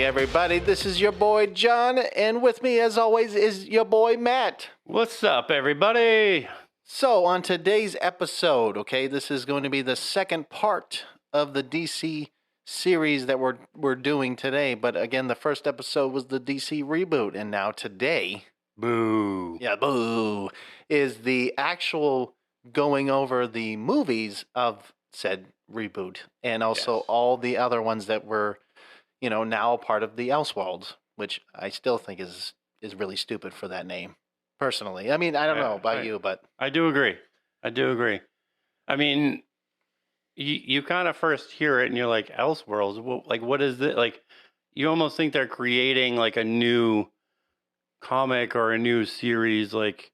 everybody. This is your boy, John, and with me, as always, is your boy, Matt. What's up, everybody? So, on today's episode, okay, this is going to be the second part of the DC series that we're doing today. But again, the first episode was the DC Reboot, and now today... Boo. Yeah, boo. Is the actual going over the movies of said reboot, and also all the other ones that were, now a part of the Elseworlds, which I still think is really stupid for that name, personally. I mean, I don't know about you, but... I do agree. I mean, you kind of first hear it and you're like, Elseworlds? Well, like, what is it? Like, you almost think they're creating like a new comic or a new series, like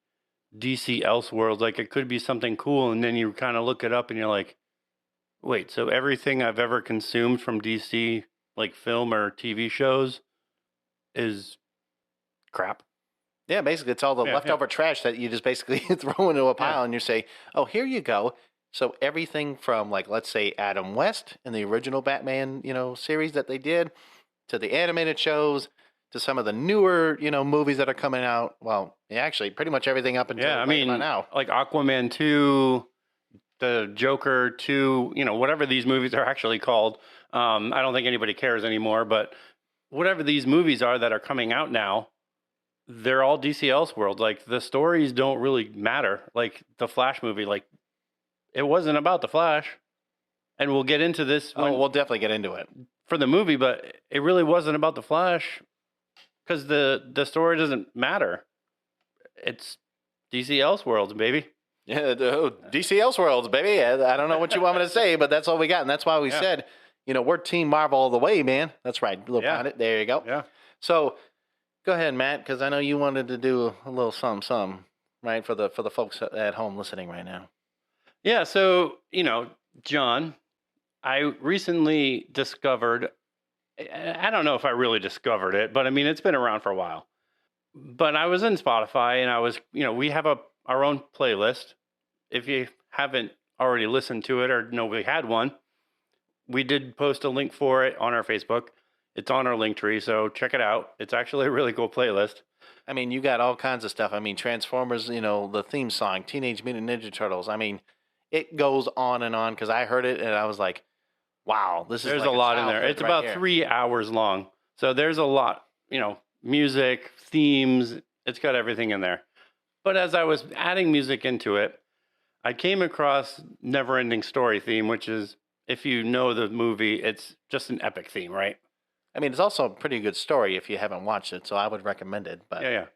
DC Elseworlds. Like, it could be something cool, and then you kind of look it up and you're like, wait, so everything I've ever consumed from DC, like film or TV shows, is crap? Yeah, basically, it's all the leftover trash that you just basically throw into a pile, and you say, oh, here you go. So everything from, like, let's say Adam West in the original Batman, series that they did, to the animated shows, to some of the newer, movies that are coming out. Well, actually, pretty much everything up until now. Like Aquaman 2, the Joker 2, whatever these movies are actually called. I don't think anybody cares anymore, but whatever these movies are that are coming out now, they're all DC Elseworlds. Like, the stories don't really matter. Like, the Flash movie, like, it wasn't about the Flash. And we'll get into this. We'll definitely get into it. For the movie, but it really wasn't about the Flash. Because the story doesn't matter. It's DC Elseworlds, baby. Yeah, DC Elseworlds, baby. I don't know what you want me to say, but that's all we got. And that's why we said, we're Team Marvel all the way, man. That's right. Little Planet. There you go. Yeah. So go ahead, Matt, because I know you wanted to do a little something, right, for the folks at home listening right now. Yeah. So, John, I recently discovered... I don't know if I really discovered it, but I mean, it's been around for a while. But I was in Spotify, and I was, we have our own playlist. If you haven't already listened to it or know we had one, we did post a link for it on our Facebook. It's on our link tree, so check it out. It's actually a really cool playlist. I mean, you got all kinds of stuff. I mean, Transformers, the theme song, Teenage Mutant Ninja Turtles. I mean, it goes on and on, because I heard it and I was like, wow, there's a lot in there. It's right about 3 hours long. So there's a lot, music, themes. It's got everything in there. But as I was adding music into it, I came across Neverending Story theme, which is, if you know the movie, it's just an epic theme, right? I mean, it's also a pretty good story if you haven't watched it, so I would recommend it. But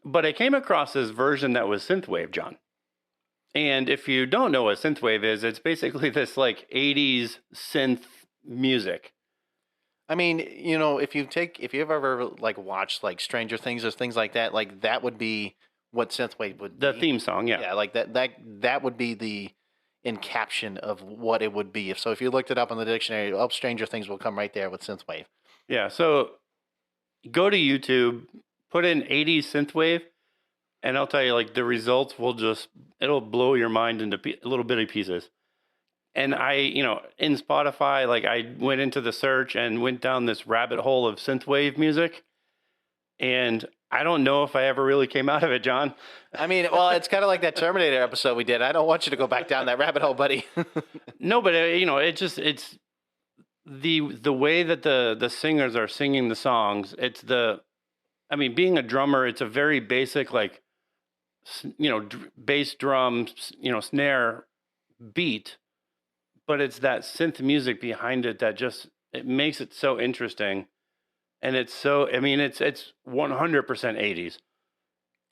but I came across this version that was synthwave, John. And if you don't know what synthwave is, it's basically this like 80s synth music. I mean, if you've ever like watched like Stranger Things or things like that would be what synthwave would be. The theme song, yeah. Yeah, like that would be the encaption of what it would be. If you looked it up in the dictionary, Stranger Things will come right there with synthwave. Yeah, so go to YouTube, put in 80s synthwave, and I'll tell you, like, the results it'll blow your mind into little bitty pieces. And I, in Spotify, like, I went into the search and went down this rabbit hole of synthwave music. And I don't know if I ever really came out of it, John. I mean, well, it's kind of like that Terminator episode we did. I don't want you to go back down that rabbit hole, buddy. No, but, it's the way that the singers are singing the songs. Being a drummer, it's a very basic, like, bass drum, snare beat, but it's that synth music behind it that it makes it so interesting. And it's so, it's 100% 80s.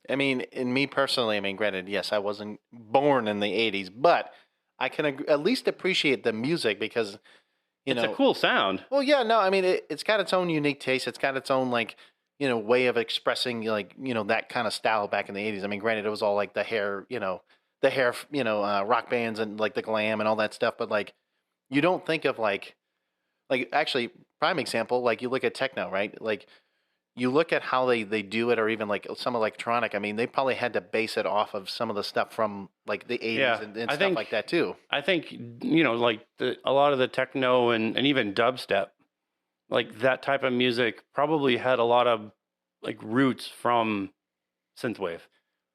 I mean, in me personally, granted, yes, I wasn't born in the 80s, but I can at least appreciate the music because, it's a cool sound. Well, yeah, no, it's got its own unique taste. It's got its own, like, way of expressing, like, that kind of style back in the 80s. Granted, it was all like the hair, rock bands and like the glam and all that stuff. But like, you don't think of like actually, prime example, like you look at techno, right? Like you look at how they do it, or even like some electronic. They probably had to base it off of some of the stuff from like the 80s and stuff like that too. I think, like a lot of the techno and even dubstep like that type of music probably had a lot of like roots from synthwave.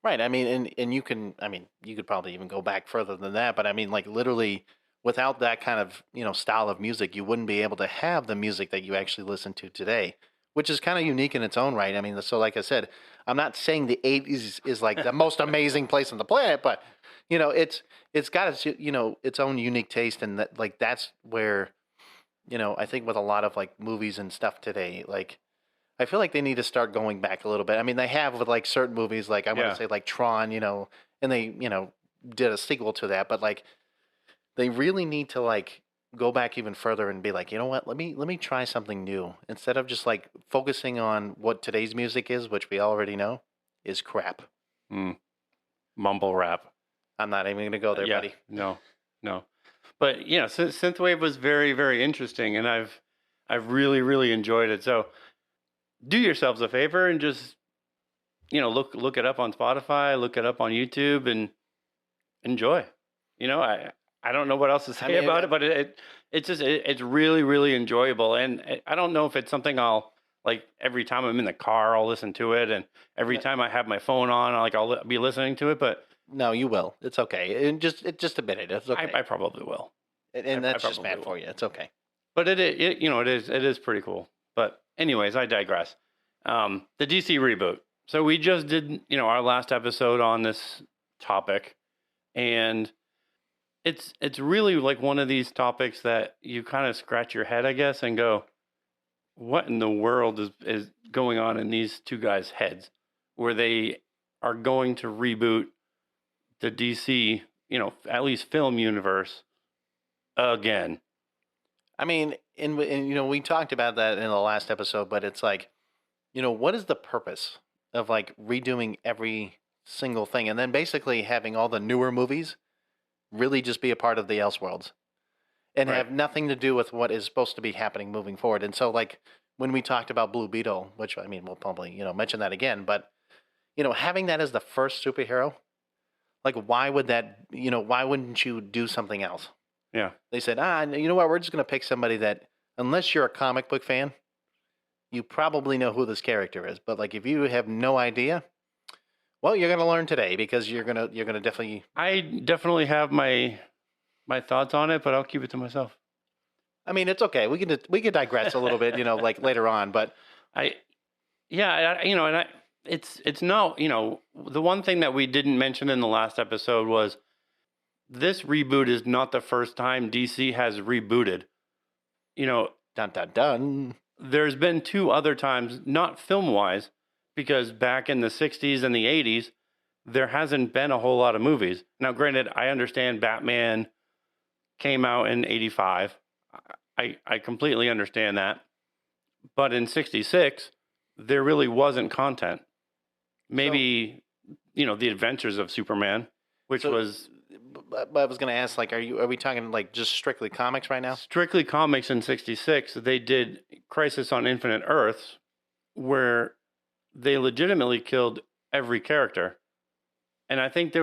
Right. I mean, and you can, I mean, you could probably even go back further than that, but I mean, like literally without that kind of, style of music, you wouldn't be able to have the music that you actually listen to today, which is kind of unique in its own right. I mean, so like I said, I'm not saying the 80s is like the most amazing place on the planet, but it's got its, its own unique taste, and that like that's where, I think with a lot of like movies and stuff today, like I feel like they need to start going back a little bit. I mean, they have with like certain movies, like I want Yeah. to say like Tron, and they, did a sequel to that, but like they really need to like go back even further and be like, you know what? Let me try something new instead of just like focusing on what today's music is, which we already know is crap. Mm. Mumble rap. I'm not even going to go there, Yeah. buddy. No. No. But synthwave was very, very interesting, and I've really, really enjoyed it. So do yourselves a favor and just look it up on Spotify, look it up on YouTube, and enjoy. I don't know what else to say about it, but it's really, really enjoyable, and I don't know if it's something I'll like every time I'm in the car I'll listen to it, and every time I have my phone on I'll be listening to it, but No, you will. It's okay. And just admit it. It's okay. I probably will. And I that's just probably bad will. for you. It's okay. But it is pretty cool. But anyways, I digress. The DC reboot. So we just did our last episode on this topic, and it's really like one of these topics that you kind of scratch your head, I guess, and go, what in the world is going on in these two guys' heads, where they are going to reboot the DC, at least film universe again. I mean, we talked about that in the last episode, but it's like, what is the purpose of like redoing every single thing and then basically having all the newer movies really just be a part of the Elseworlds and Right. have nothing to do with what is supposed to be happening moving forward? And so, like, when we talked about Blue Beetle, which I mean, we'll probably, mention that again, but, having that as the first superhero, like, why would that, why wouldn't you do something else? Yeah. They said, you know what? We're just going to pick somebody that, unless you're a comic book fan, you probably know who this character is. But like, if you have no idea, well, you're going to learn today because you're gonna definitely. I definitely have my thoughts on it, but I'll keep it to myself. I mean, it's okay. We can digress a little bit, like later on. But it's no, the one thing that we didn't mention in the last episode was this reboot is not the first time DC has rebooted. Dun dun dun. There's been two other times, not film wise, because back in the 60s and the 80s, there hasn't been a whole lot of movies. Now, granted, I understand Batman came out in 85. I completely understand that. But in 66, there really wasn't content. Maybe, The Adventures of Superman, which was... But I was going to ask, like, are we talking like just strictly comics right now? Strictly comics in 66, they did Crisis on Infinite Earths, where they legitimately killed every character. And I think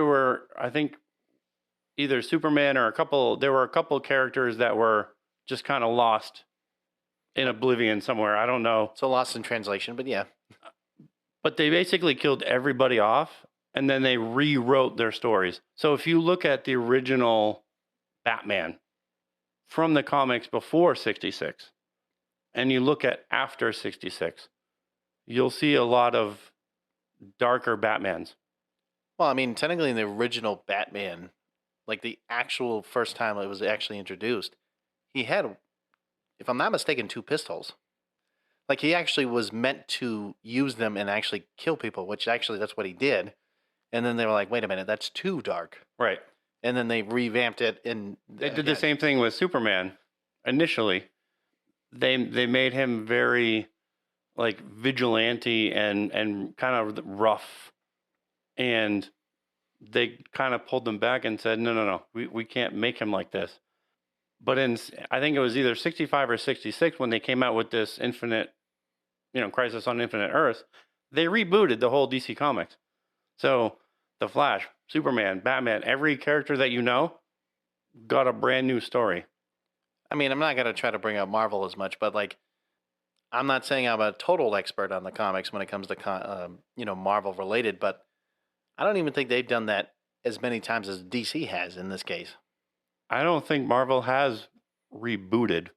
either Superman or there were a couple characters that were just kind of lost in oblivion somewhere. I don't know. So lost in translation, but yeah. But they basically killed everybody off, and then they rewrote their stories. So if you look at the original Batman from the comics before 66, and you look at after 66, you'll see a lot of darker Batmans. Well, I mean, technically in the original Batman, like the actual first time it was actually introduced, he had, if I'm not mistaken, two pistols. Like he actually was meant to use them and actually kill people, which actually that's what he did. And then they were like, wait a minute, that's too dark. Right. And then they revamped it. And they did the same thing with Superman. Initially, they made him very like vigilante and kind of rough. And they kind of pulled them back and said, no, we can't make him like this. But I think it was either 65 or 66 when they came out with this Crisis on Infinite Earths, they rebooted the whole DC Comics. So The Flash, Superman, Batman, every character that you know got a brand new story. I mean, I'm not going to try to bring up Marvel as much, but like I'm not saying I'm a total expert on the comics when it comes to Marvel related, but I don't even think they've done that as many times as DC has in this case. I don't think Marvel has rebooted.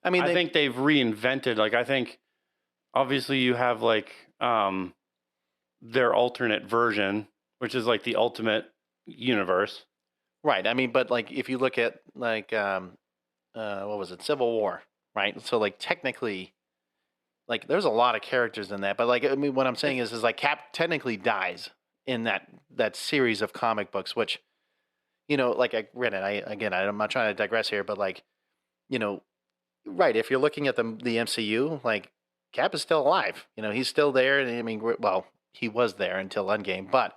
I mean, I think they've reinvented. Like, I think obviously you have like their alternate version, which is like the ultimate universe. right. I mean, but like if you look at like what was it, Civil War, right? So like technically, like there's a lot of characters in that, but like I mean, what I'm saying is like Cap technically dies in that series of comic books, which like I read it. I'm not trying to digress here, but like you know, right? If you're looking at the MCU, like Cap is still alive. He's still there. And I mean, well, he was there until Endgame, but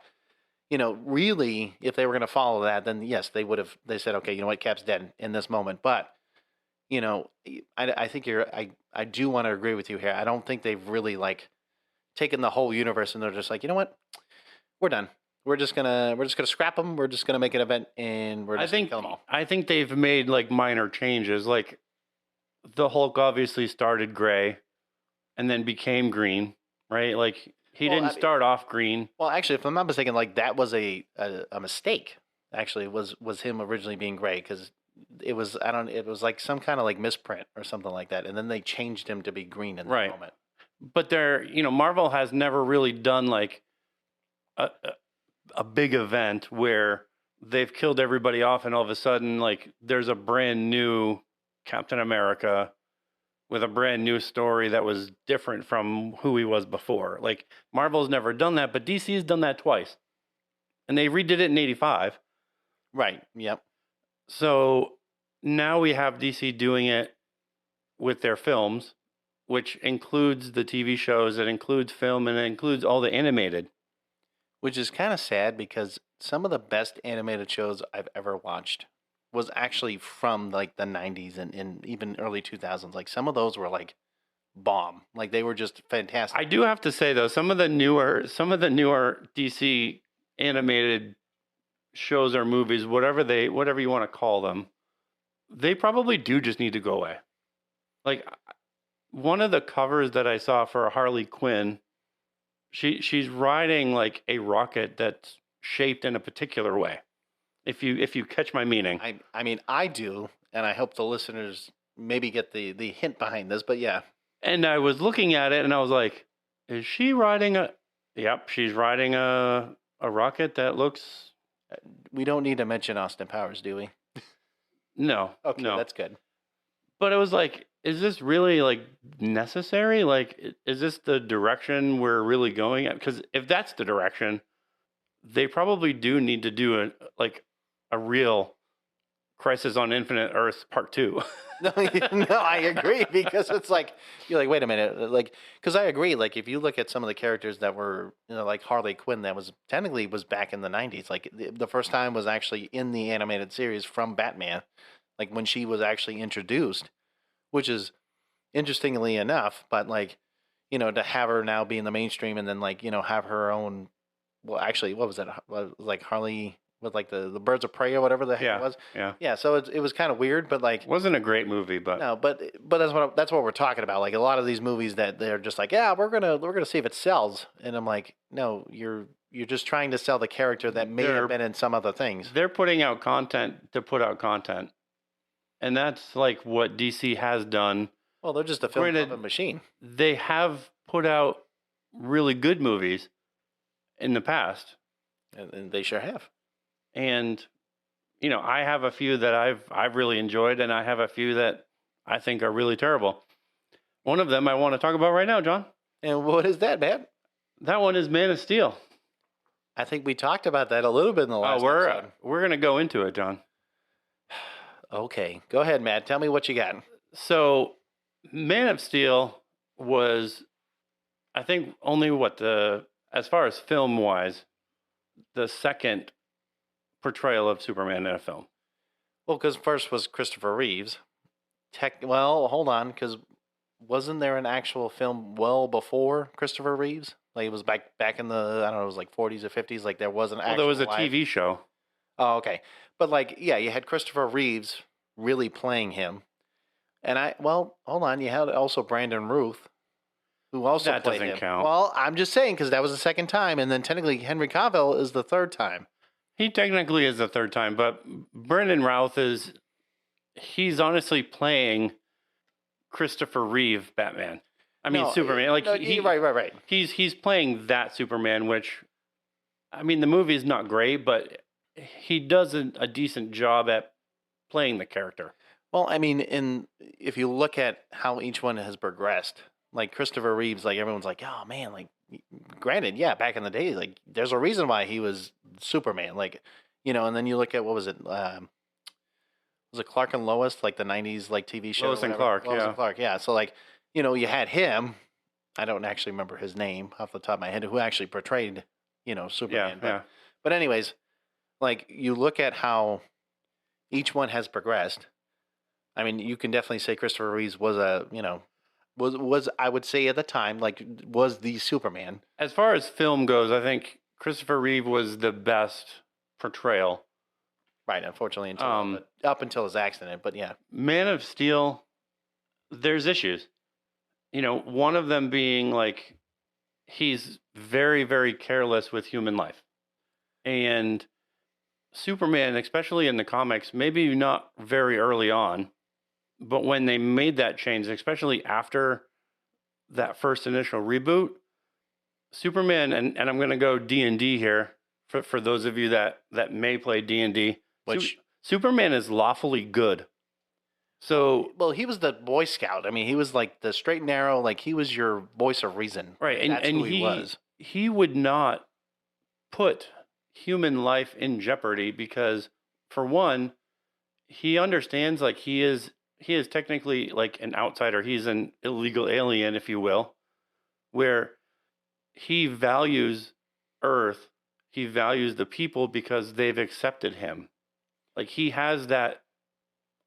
really, if they were going to follow that, then yes, they would have. They said, okay, you know what, Cap's dead in this moment, but you know, I think I do want to agree with you here. I don't think they've really like taken the whole universe and they're just like, you know what, we're done. We're just gonna scrap them. We're just gonna make an event and we're just gonna kill them all. I think they've made like minor changes. Like the Hulk obviously started gray and then became green, right? Like he didn't start off green. Well, actually, if I'm not mistaken, like that was a mistake. Actually, was him originally being gray because it was it was like some kind of like misprint or something like that, and then they changed him to be green in that moment. But Marvel has never really done like a big event where they've killed everybody off and all of a sudden like there's a brand new Captain America with a brand new story that was different from who he was before. Like Marvel's never done that, but DC's done that twice. And they redid it in 85. Right. Yep. So now we have DC doing it with their films, which includes the TV shows, it includes film, and it includes all the animated. Which is kind of sad because some of the best animated shows I've ever watched was actually from like the 90s and even early 2000s. Like some of those were like bomb. Like they were just fantastic. I do have to say though, some of the newer DC animated shows or movies, whatever you want to call them, they probably do just need to go away. Like one of the covers that I saw for Harley Quinn, she's riding like a rocket that's shaped in a particular way. If you catch my meaning. I mean, I do, and I hope the listeners maybe get the hint behind this, but yeah. And I was looking at it and I was like, is she riding yep, she's riding a rocket that looks. We don't need to mention Austin Powers, do we? No. Okay, no. That's good. But it was like, is this really like necessary? Like, is this the direction we're really going at? Because if that's the direction, they probably do need to do a real Crisis on Infinite Earths Part 2. No, I agree because it's like you're like, wait a minute, like because I agree. Like if you look at some of the characters that were like Harley Quinn, that was technically was back in the 90s. Like the first time was actually in the animated series from Batman, like when she was actually introduced, which is interestingly enough. But like to have her now be in the mainstream and then like have her own. Well, actually, what was it? Like Harley with like the Birds of Prey or whatever the heck it was. Yeah. So it was kind of weird, but like wasn't a great movie, but no, but that's what we're talking about. Like a lot of these movies that they're just like, yeah, we're gonna see if it sells, and I'm like, no, you're just trying to sell the character that may have been in some other things. They're putting out content to put out content, and that's like what DC has done. Well, they're just a film machine. They have put out really good movies in the past, and they sure have. And I have a few that I've really enjoyed, and I have a few that I think are really terrible. One of them I want to talk about right now, John. And what is that, man? That one is Man of Steel. I think we talked about that a little bit in the last episode. We're gonna go into it, John. Okay, go ahead, Matt. Tell me what you got. So, Man of Steel was, I think, only as far as film wise, the second portrayal of Superman in a film. Well, because first was Christopher Reeves. Well, hold on, because wasn't there an actual film well before Christopher Reeves? Like it was back in the, I don't know, it was like 40s or 50s. Like there was an actual. Well, there was a TV show. Oh, okay. But like, yeah, you had Christopher Reeves really playing him. And hold on, you had also Brandon Ruth, who also That played doesn't him. count. Well, I'm just saying because that was the second time, and then technically Henry Cavill is the third time. He technically is the third time, but Brendan Routh he's honestly playing Christopher Reeve Batman. I mean No, Superman. Like no, right. he's playing that Superman, which I mean the movie is not great, but he does a decent job at playing the character. Well, I mean, if you look at how each one has progressed, like Christopher Reeves, like everyone's like, oh man, like granted, yeah, back in the day, like there's a reason why he was Superman, like and then you look at what was it Clark and Lois, like the '90s like TV show, Lois and Clark, Lois yeah. and Clark, yeah. So like, you had him. I don't actually remember his name off the top of my head, who actually portrayed, Superman. But anyways, like you look at how each one has progressed. I mean, you can definitely say Christopher Reeves was was I would say at the time like was the Superman. As far as film goes, I think Christopher Reeve was the best portrayal. Right, unfortunately, up until his accident, but yeah. Man of Steel, there's issues. One of them being like he's very, very careless with human life. And Superman, especially in the comics, maybe not very early on, but when they made that change, especially after that first initial reboot, Superman, and I'm going to go D&D here for those of you that may play D&D. Which Superman is lawfully good. So, well, he was the Boy Scout. I mean, he was like the straight and narrow, like he was your voice of reason. Right, and that's who he was. He would not put human life in jeopardy because, for one, he understands like he is technically like an outsider. He's an illegal alien, if you will, where he values Earth. He values the people because they've accepted him. Like he has that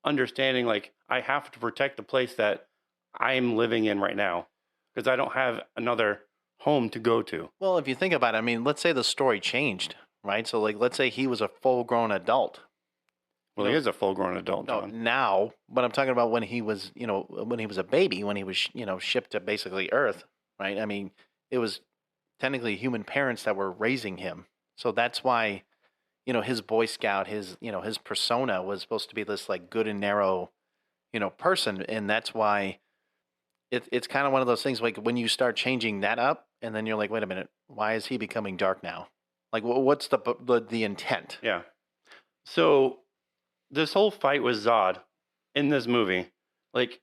understanding, like I have to protect the place that I'm living in right now because I don't have another home to go to. Well, if you think about it, I mean, let's say the story changed, right? So like, let's say he was a full-grown adult. Well, he is a full-grown adult, John. No, now, but I'm talking about when he was, when he was a baby, when he was, shipped to basically Earth, right? I mean, it was technically human parents that were raising him. So that's why, his Boy Scout, his persona was supposed to be this like good and narrow, person. And that's why it's kind of one of those things like when you start changing that up and then you're like, wait a minute, why is he becoming dark now? Like, what's the intent? Yeah. So this whole fight with Zod in this movie, like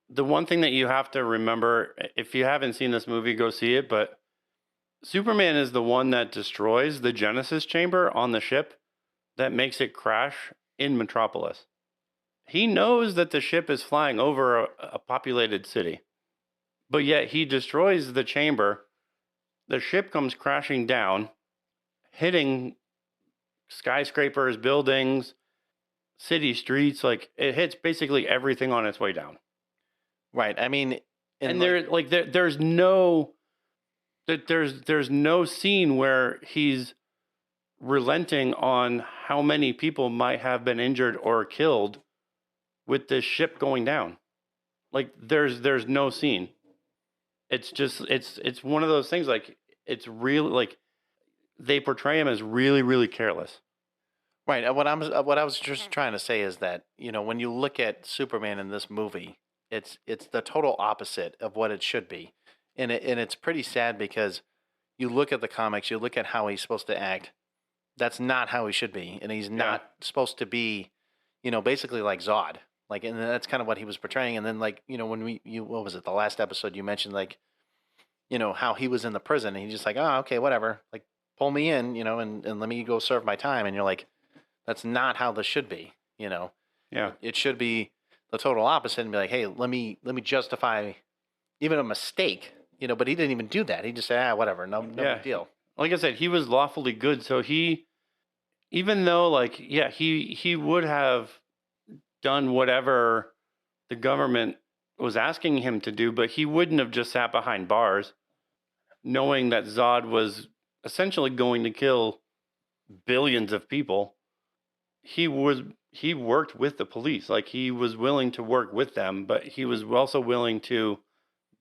the one thing that you have to remember, if you haven't seen this movie, go see it, but Superman is the one that destroys the Genesis chamber on the ship that makes it crash in Metropolis. He knows that the ship is flying over a populated city, but yet he destroys the chamber. The ship comes crashing down, hitting skyscrapers, buildings, city streets. Like it hits basically everything on its way down. Right. I mean, and there's no scene where he's relenting on how many people might have been injured or killed with this ship going down. Like there's no scene. It's just it's one of those things like it's really like they portray him as really, really careless. Right. What I was just trying to say is that, when you look at Superman in this movie, it's the total opposite of what it should be. And it's pretty sad because you look at the comics, you look at how he's supposed to act. That's not how he should be. And he's not supposed to be, basically like Zod. Like, and that's kind of what he was portraying. And then like, when what was it? The last episode you mentioned, like, how he was in the prison and he's just like, oh, okay, whatever. Like pull me in, and let me go serve my time. And you're like, that's not how this should be, Yeah. It should be the total opposite and be like, hey, let me justify even a mistake, but he didn't even do that. He just said, whatever, no big deal. Like I said, he was lawfully good. So even though like, he would have done whatever the government was asking him to do, but he wouldn't have just sat behind bars knowing that Zod was essentially going to kill billions of people. He he worked with the police. Like, he was willing to work with them, but he was also willing to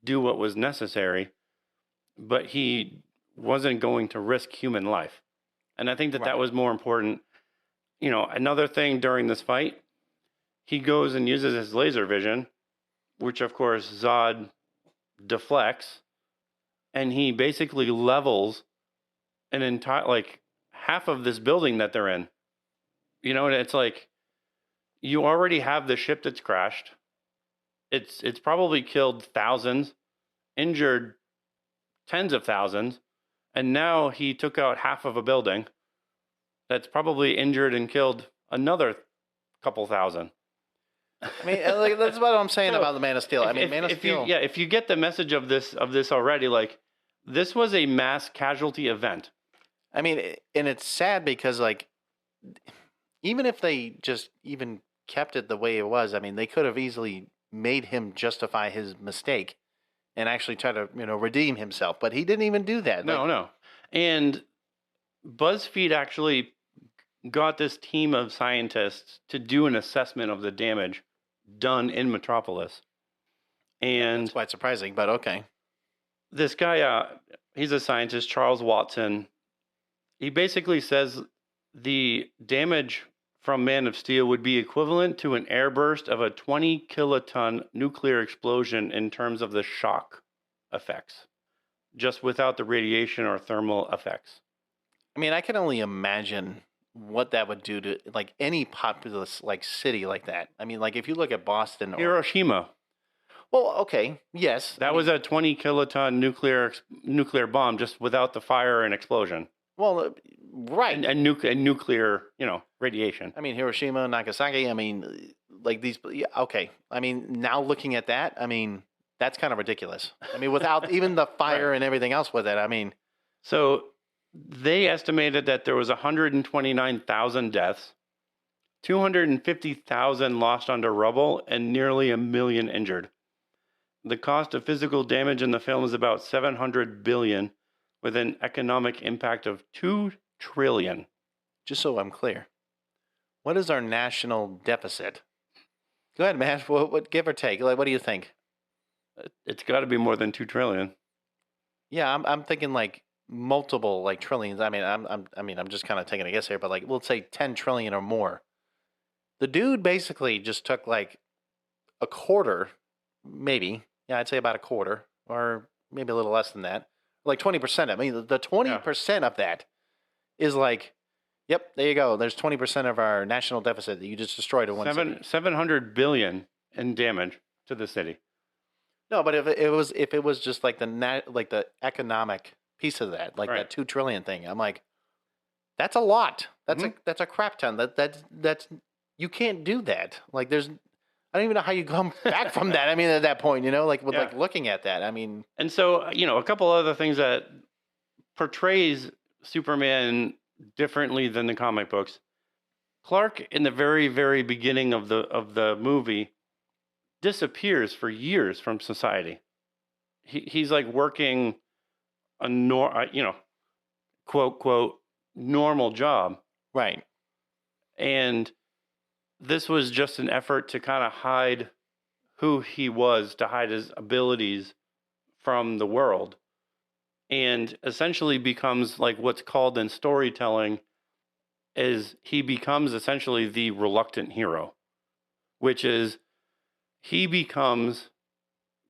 do what was necessary, but he wasn't going to risk human life. And I think that that Right. was more important. You know, another thing during this fight, he goes and uses his laser vision, which of course Zod deflects, and he basically levels an entire, like, half of this building that they're in. You know, and it's like, you already have the ship that's crashed. It's probably killed thousands, injured tens of thousands, and now he took out half of a building that's probably injured and killed another couple thousand. I mean, like, that's what I'm saying So, about the Man of Steel. I mean, Man of Steel. if you get the message of this already, like, this was a mass casualty event. I mean, and it's sad because, like, even if they just even kept it the way it was, I mean, they could have easily made him justify his mistake and actually try to, redeem himself. But he didn't even do that. No, Like, no. And BuzzFeed actually got this team of scientists to do an assessment of the damage done in Metropolis. And that's quite surprising, but okay. this guy, he's a scientist, Charles Watson. He basically says the damage from Man of Steel would be equivalent to an airburst of a 20 kiloton nuclear explosion in terms of the shock effects, just without the radiation or thermal effects. I mean, I can only imagine what that would do to, like, any populous, like, city like that. I mean, like, if you look at Boston or... Hiroshima. Well, okay, yes. That was a 20 kiloton nuclear bomb, just without the fire and explosion. Well, right. And nuclear, radiation. I mean, Hiroshima, Nagasaki, I mean, like, these... Yeah, okay. I mean, now looking at that, I mean, that's kind of ridiculous. I mean, without even the fire Right. and everything else with it, I mean... So they estimated that there was 129,000 deaths, 250,000 lost under rubble, and nearly 1 million injured. The cost of physical damage in the film is about $700 billion, with an economic impact of $2 trillion. Just so I'm clear, what is our national deficit? Go ahead, man. What give or take? Like, what do you think? It's got to be more than $2 trillion. Yeah, I'm thinking like multiple, like, trillions. I mean, I'm just kind of taking a guess here, but, like, we'll say 10 trillion or more. The dude basically just took like a quarter, maybe. Yeah, I'd say about a quarter, or maybe a little less than that. Like 20%. I mean, the 20% of that is like, yep, there you go. There's 20% of our national deficit that you just destroyed in one city. 700 billion in damage to the city. No, but if it was just like the economic piece of that, like Right. that 2 trillion thing, I'm like, that's a lot. That's a crap ton. That's you can't do that. Like, I don't even know how you come back from that. I mean, at that point, like, with, like, looking at that, I mean, And so, a couple other things that portrays Superman differently than the comic books. Clark, in the very, very beginning of the movie, disappears for years from society. He's like working a quote quote normal job, right. and this was just an effort to kind of hide who he was, to hide his abilities from the world, and essentially becomes, like, what's called in storytelling is he becomes essentially the reluctant hero, which is he becomes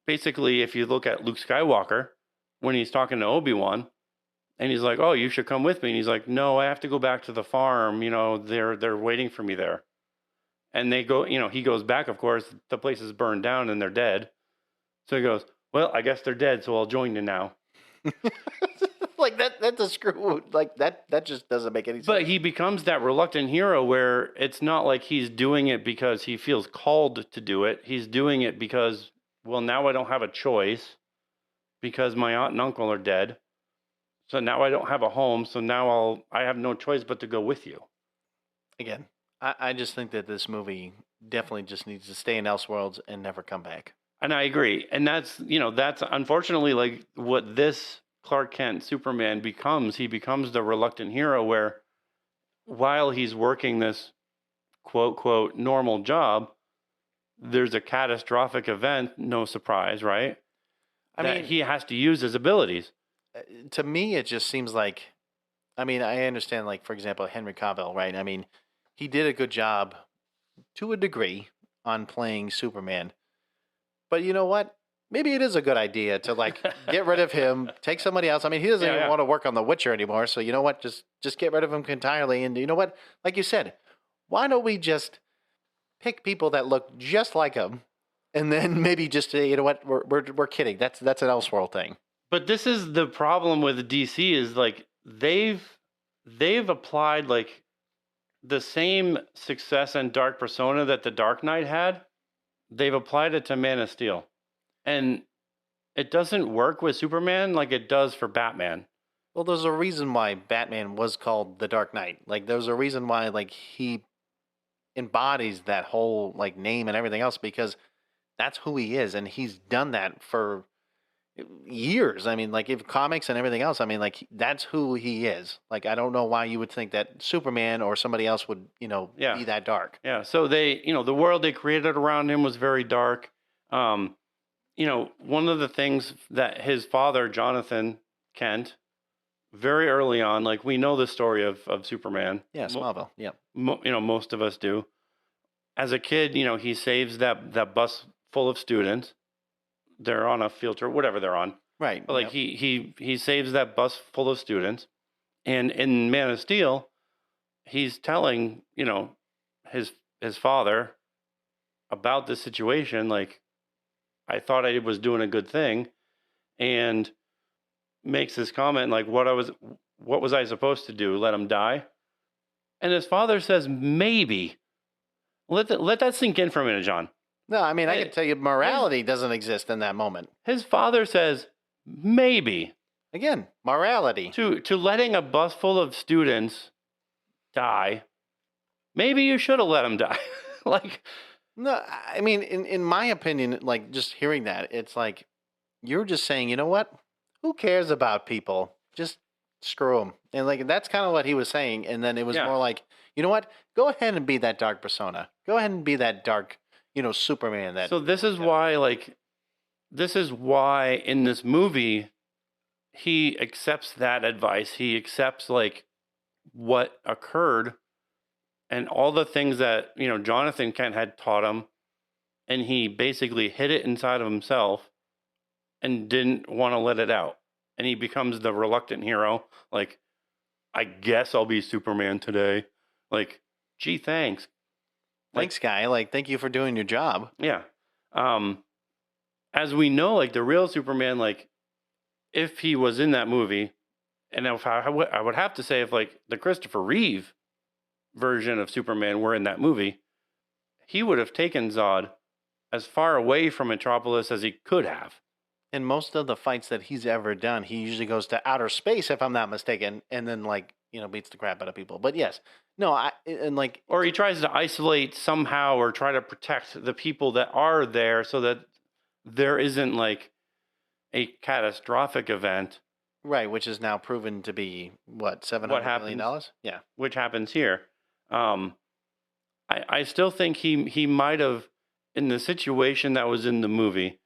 basically, if you look at Luke Skywalker when he's talking to Obi-Wan and he's like, "Oh, you should come with me," and he's like, "No, I have to go back to the farm, they're waiting for me there." And they go, he goes back, of course, the place is burned down and they're dead. So he goes, "Well, I guess they're dead, so I'll join you now." Like, that's a screw. Like, that just doesn't make any sense. But he becomes that reluctant hero where it's not like he's doing it because he feels called to do it. He's doing it because, well, now I don't have a choice because my aunt and uncle are dead. So now I don't have a home. So now I have no choice but to go with you. Again, I just think that this movie definitely just needs to stay in Elseworlds and never come back. And I agree. And that's unfortunately, like, what this Clark Kent Superman becomes. He becomes the reluctant hero where while he's working this quote, quote, normal job, there's a catastrophic event, no surprise, right? I That mean, he has to use his abilities. to me, it just seems like, I mean, I understand, like, for example, Henry Cavill, right? I mean, he did a good job to a degree on playing Superman. But you know what? Maybe it is a good idea to like get rid of him, take somebody else. I mean, he doesn't Yeah, even yeah. want to work on The Witcher anymore. So you know what? Just get rid of him entirely. And you know what? Like you said, why don't we just pick people that look just like him, and then maybe just say, you know what? We're kidding. That's an Elseworld thing. But this is the problem with DC is like they've applied like the same success and dark persona that the Dark Knight had. They've applied it to Man of Steel. And it doesn't work with Superman like it does for Batman. Well, there's a reason why Batman was called the Dark Knight. Like, there's a reason why like he embodies that whole like name and everything else because that's who he is, and he's done that for years. I mean, like if comics and everything else, I mean, like that's who he is. Like I don't know why you would think that Superman or somebody else would, Yeah. be that dark. Yeah. So they, the world they created around him was very dark. Um, one of the things that his father, Jonathan Kent, very early on, like we know the story of Superman. Yeah, Smallville. Yeah. Most of us do. As a kid, he saves that bus full of students. They're on a field trip, whatever they're on. Right. But like he saves that bus full of students, and in Man of Steel, he's telling his father about the situation. Like, I thought I was doing a good thing, and makes this comment like, what was I supposed to do? Let him die? And his father says, maybe. Let that sink in for a minute, John. No, I mean, I can tell you morality doesn't exist in that moment. His father says, maybe. Again, morality. To letting a bus full of students die, maybe you should have let him die. Like, No, I mean, in my opinion, like just hearing that, it's like you're just saying, you know what? Who cares about people? Just screw them. And like that's kind of what he was saying. And then it was more like, you know what? Go ahead and be that dark persona. Go ahead and be that dark, Superman. That so this is why, like, this is why in this movie he accepts that advice. He accepts like what occurred and all the things that Jonathan Kent had taught him, and he basically hid it inside of himself and didn't want to let it out. And he becomes the reluctant hero. Like, I guess I'll be Superman today. Like, gee, thanks. Thanks, guy. Like, thank you for doing your job. Yeah. As we know, like the real Superman, like if he was in that movie, and if I would have to say if like the Christopher Reeve version of Superman were in that movie, he would have taken Zod as far away from Metropolis as he could have. In most of the fights that he's ever done, he usually goes to outer space, if I'm not mistaken, and then like beats the crap out of people. But yes, no, or he tries to isolate somehow or try to protect the people that are there so that there isn't like a catastrophic event. Right, which is now proven to be what, $700 million? Yeah, which happens here. I still think he might have, in the situation that was in the movie,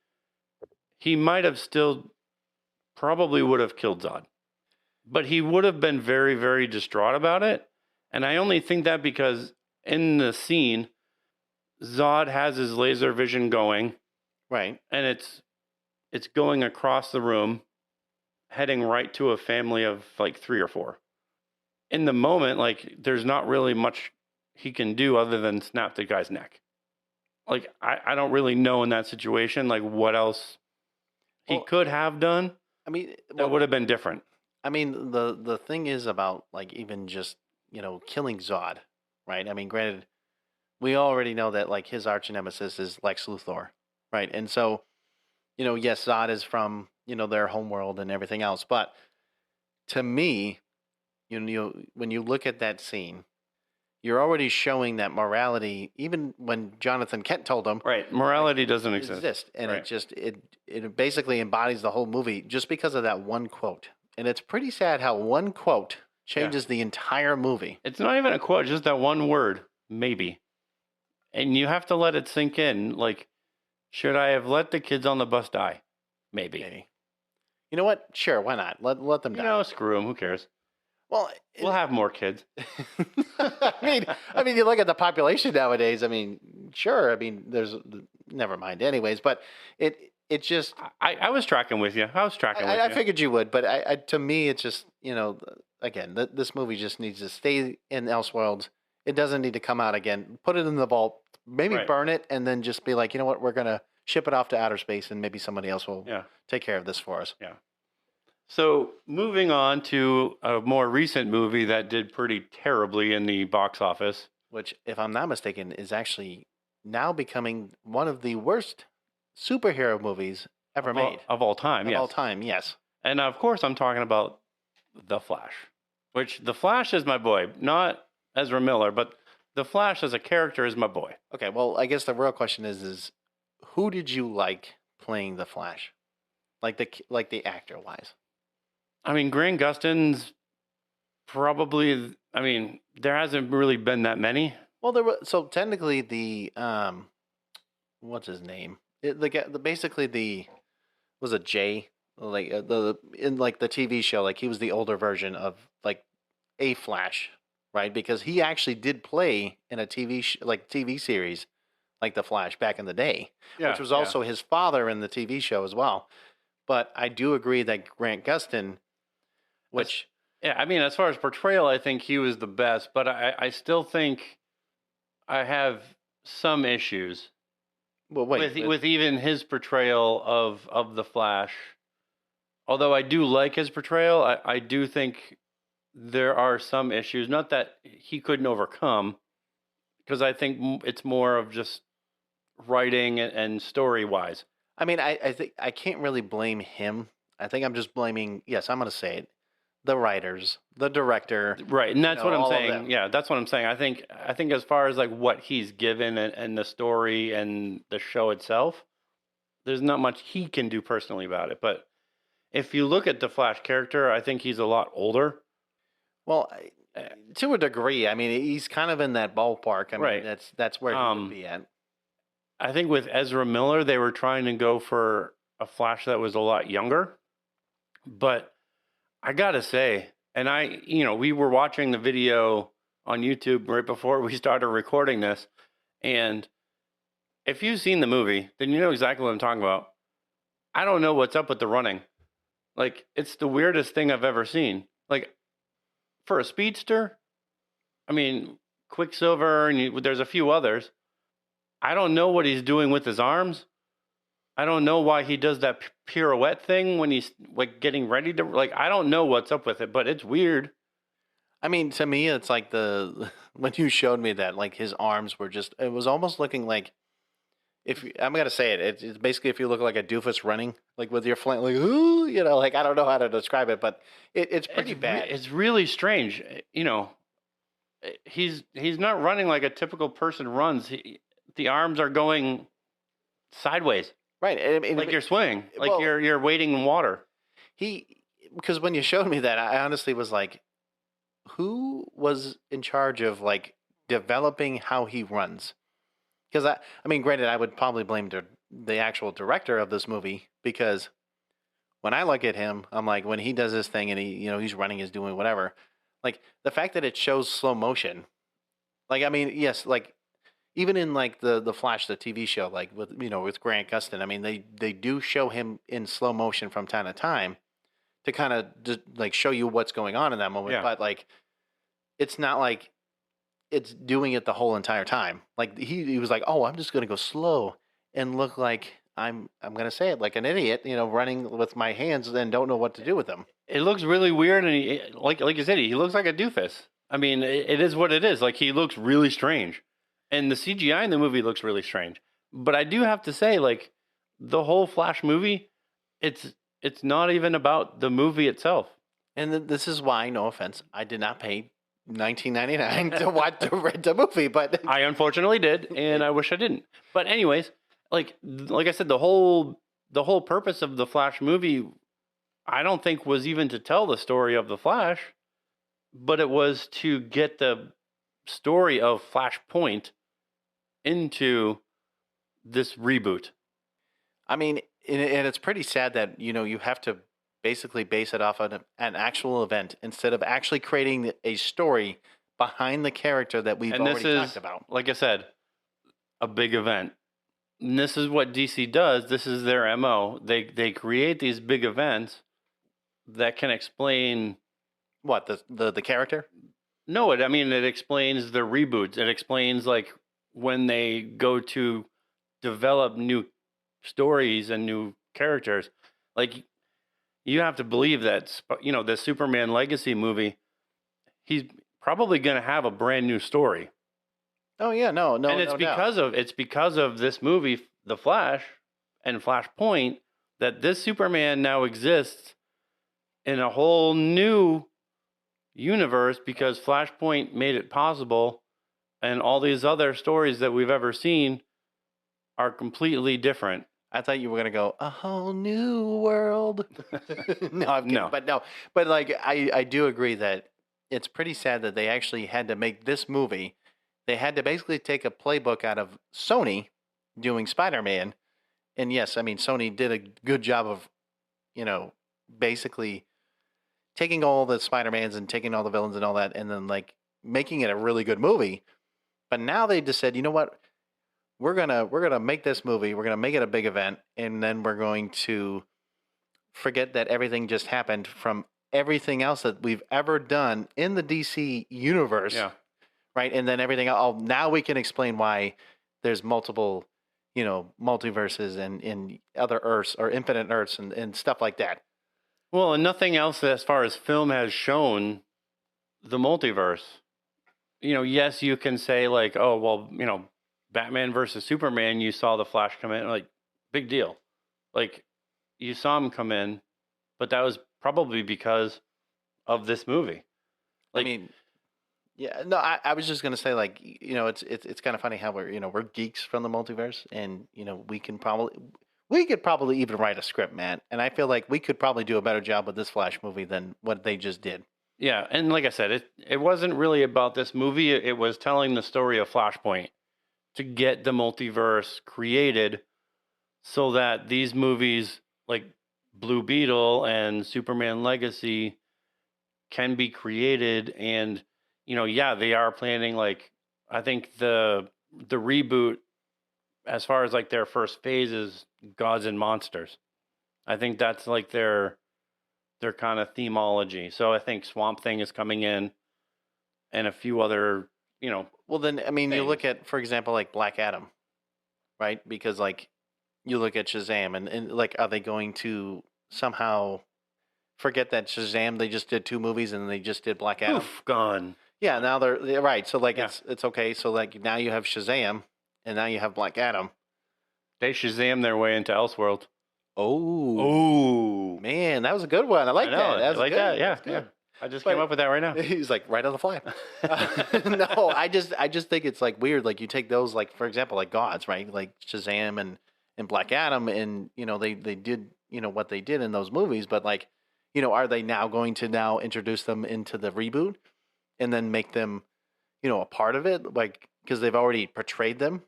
he might have still probably would have killed Zod. But he would have been very, very distraught about it. And I only think that because in the scene, Zod has his laser vision going. Right. And it's going across the room, heading right to a family of like 3 or 4. In the moment, like, there's not really much he can do other than snap the guy's neck. Like, I don't really know in that situation, like, what else he could have done. I mean, that would have been different. I mean, the thing is about, like, even just, killing Zod, right? I mean, granted, we already know that, like, his arch nemesis is Lex Luthor, right? And so, yes, Zod is from, their homeworld and everything else. But to me, when you look at that scene, you're already showing that morality, even when Jonathan Kent told him. Right, morality doesn't exist. And right. It basically embodies the whole movie just because of that one quote. And it's pretty sad how one quote changes the entire movie. It's not even a quote, just that one word, maybe. and you have to let it sink in. Like, should I have let the kids on the bus die? Maybe. Maybe. You know what? Sure, why not? Let them You die. know, screw them. Who cares? Well, We'll have more kids. I mean, you look at the population nowadays. I mean, sure. I mean, there's never mind. Anyways, but it just I was tracking with you. I was tracking with you. I figured you would, but to me, it's just again, this movie just needs to stay in Elseworlds. It doesn't need to come out again. Put it in the vault. Maybe Right. burn it, and then just be like, you know what, we're gonna ship it off to outer space, and maybe somebody else will Yeah. take care of this for us. Yeah. So moving on to a more recent movie that did pretty terribly in the box office. Which, if I'm not mistaken, is actually now becoming one of the worst superhero movies ever made Of all time, of yes. all time. Yes. And of course, I'm talking about The Flash, which The Flash is my boy, not Ezra Miller, but The Flash as a character is my boy. Okay. Well, I guess the real question is who did you like playing the Flash, like the actor wise? I mean, Grant Gustin's probably. I mean, there hasn't really been that many. Well, there was so technically the what's his name? Basically the was it Jay, like the in like the TV show, like he was the older version of like a Flash, right? Because he actually did play in a TV series like the Flash back in the day, which was also his father in the TV show as well. But I do agree that Grant Gustin, which Yeah, I mean, as far as portrayal, I think he was the best, but I still think I have some issues well, wait, with even his portrayal of the Flash. Although I do like his portrayal, I do think there are some issues, not that he couldn't overcome, because I think it's more of just writing and story wise. I mean, I think I can't really blame him. I think I'm just blaming. Yes, I'm going to say it. The writers, the director, Right, and that's what I'm all of saying. them. Yeah, that's what I'm saying. I think as far as like what he's given and the story and the show itself, there's not much he can do personally about it. But if you look at the Flash character, I think he's a lot older. Well, to a degree, I mean, he's kind of in that ballpark. I mean, Right. that's where he would be at. I think with Ezra Miller, they were trying to go for a Flash that was a lot younger. But I gotta say, and we were watching the video on YouTube right before we started recording this, and if you've seen the movie, then you know exactly what I'm talking about. I don't know what's up with the running. Like, it's the weirdest thing I've ever seen. Like, for a speedster, I mean, Quicksilver, and there's a few others. I don't know what he's doing with his arms. I don't know why he does that pirouette thing when he's like getting ready to, like, I don't know what's up with it, but it's weird. I mean, to me, it's like when you showed me that, like his arms were just, it was almost looking like, I'm gonna say it's basically if you look like a doofus running, like with your flank, like ooh, like I don't know how to describe it, but it's pretty bad. It's really strange. He's not running like a typical person runs. The arms are going sideways. Right. I mean, Like you're swimming, like well, you're wading in water. Because when you showed me that, I honestly was like, who was in charge of like developing how he runs? Because I mean, granted, I would probably blame the actual director of this movie because when I look at him, I'm like, when he does this thing and he's running, he's doing whatever. Like the fact that it shows slow motion, like I mean, yes, like even in like the Flash, the TV show, like with Grant Gustin, I mean they do show him in slow motion from time to time to kind of like show you what's going on in that moment. Yeah. But like, it's not like it's doing it the whole entire time. Like he was like, oh, I'm just gonna go slow and look like I'm gonna say it like an idiot, running with my hands and don't know what to do with them. It looks really weird, and like you said, he looks like a doofus. I mean, it is what it is. Like he looks really strange. And the CGI in the movie looks really strange. But I do have to say, like, the whole Flash movie, it's not even about the movie itself. And this is why, no offense, I did not pay $19.99 to rent a movie, but I unfortunately did, and I wish I didn't. But anyways, like I said, the whole purpose of the Flash movie, I don't think was even to tell the story of the Flash, but it was to get the story of Flashpoint into this reboot. I mean, and it's pretty sad that you have to basically base it off an actual event instead of actually creating a story behind the character that we've And this already talked is, about. like I said, a big event. And this is what DC does. This is their MO. They create these big events that can explain What the character? No, I mean it explains the reboots. It explains like when they go to develop new stories and new characters. Like you have to believe that the Superman Legacy movie, he's probably going to have a brand new story. Oh yeah, no, And it's no doubt. because of this movie, The Flash and Flashpoint, that this Superman now exists in a whole new universe because Flashpoint made it possible, and all these other stories that we've ever seen are completely different. I thought you were gonna go a whole new world. No, I'm kidding. No. But like I do agree that it's pretty sad that they actually had to make this movie. They had to basically take a playbook out of Sony doing Spider-Man, and yes, I mean Sony did a good job of, basically taking all the Spider-Mans and taking all the villains and all that, and then like making it a really good movie. But now they just said, you know what? We're gonna make this movie. We're gonna make it a big event, and then we're going to forget that everything just happened from everything else that we've ever done in the DC universe. Yeah. Right, and then everything. Oh, now we can explain why there's multiple, multiverses and other Earths or infinite Earths and stuff like that. Well, and nothing else as far as film has shown the multiverse. Yes, you can say like, oh, well, Batman versus Superman, you saw the Flash come in, like, big deal. Like, you saw him come in, but that was probably because of this movie. I mean, yeah, no, I was just gonna say like, it's kind of funny how we're geeks from the multiverse, and we could probably even write a script, man. And I feel like we could probably do a better job with this Flash movie than what they just did. Yeah, and like I said, it wasn't really about this movie. It was telling the story of Flashpoint to get the multiverse created so that these movies like Blue Beetle and Superman Legacy can be created. And yeah, they are planning, like, I think the reboot, as far as like their first phase, is Gods and Monsters. I think that's like their kind of themology. So I think Swamp Thing is coming in, and a few other, Well, then, I mean, you things. look at, for example, like Black Adam, right? Because like you look at Shazam, and like, are they going to somehow forget that Shazam? They just did 2 movies, and they just did Black Adam. Poof, gone. Yeah, now they're right. So like, Yeah. it's okay. So like now you have Shazam, and now you have Black Adam. They Shazam their way into Elseworld. Oh, Oh, man, that was a good one. I like I know. that. That was like good. that. Yeah, That's good. yeah. I just But came up with that right now. he's like right on the fly. No, I just think it's like weird. Like you take those, like for example, like gods, right? Like Shazam and Black Adam, and they did what they did in those movies, but like are they now going to now introduce them into the reboot and then make them a part of it, like because they've already portrayed them,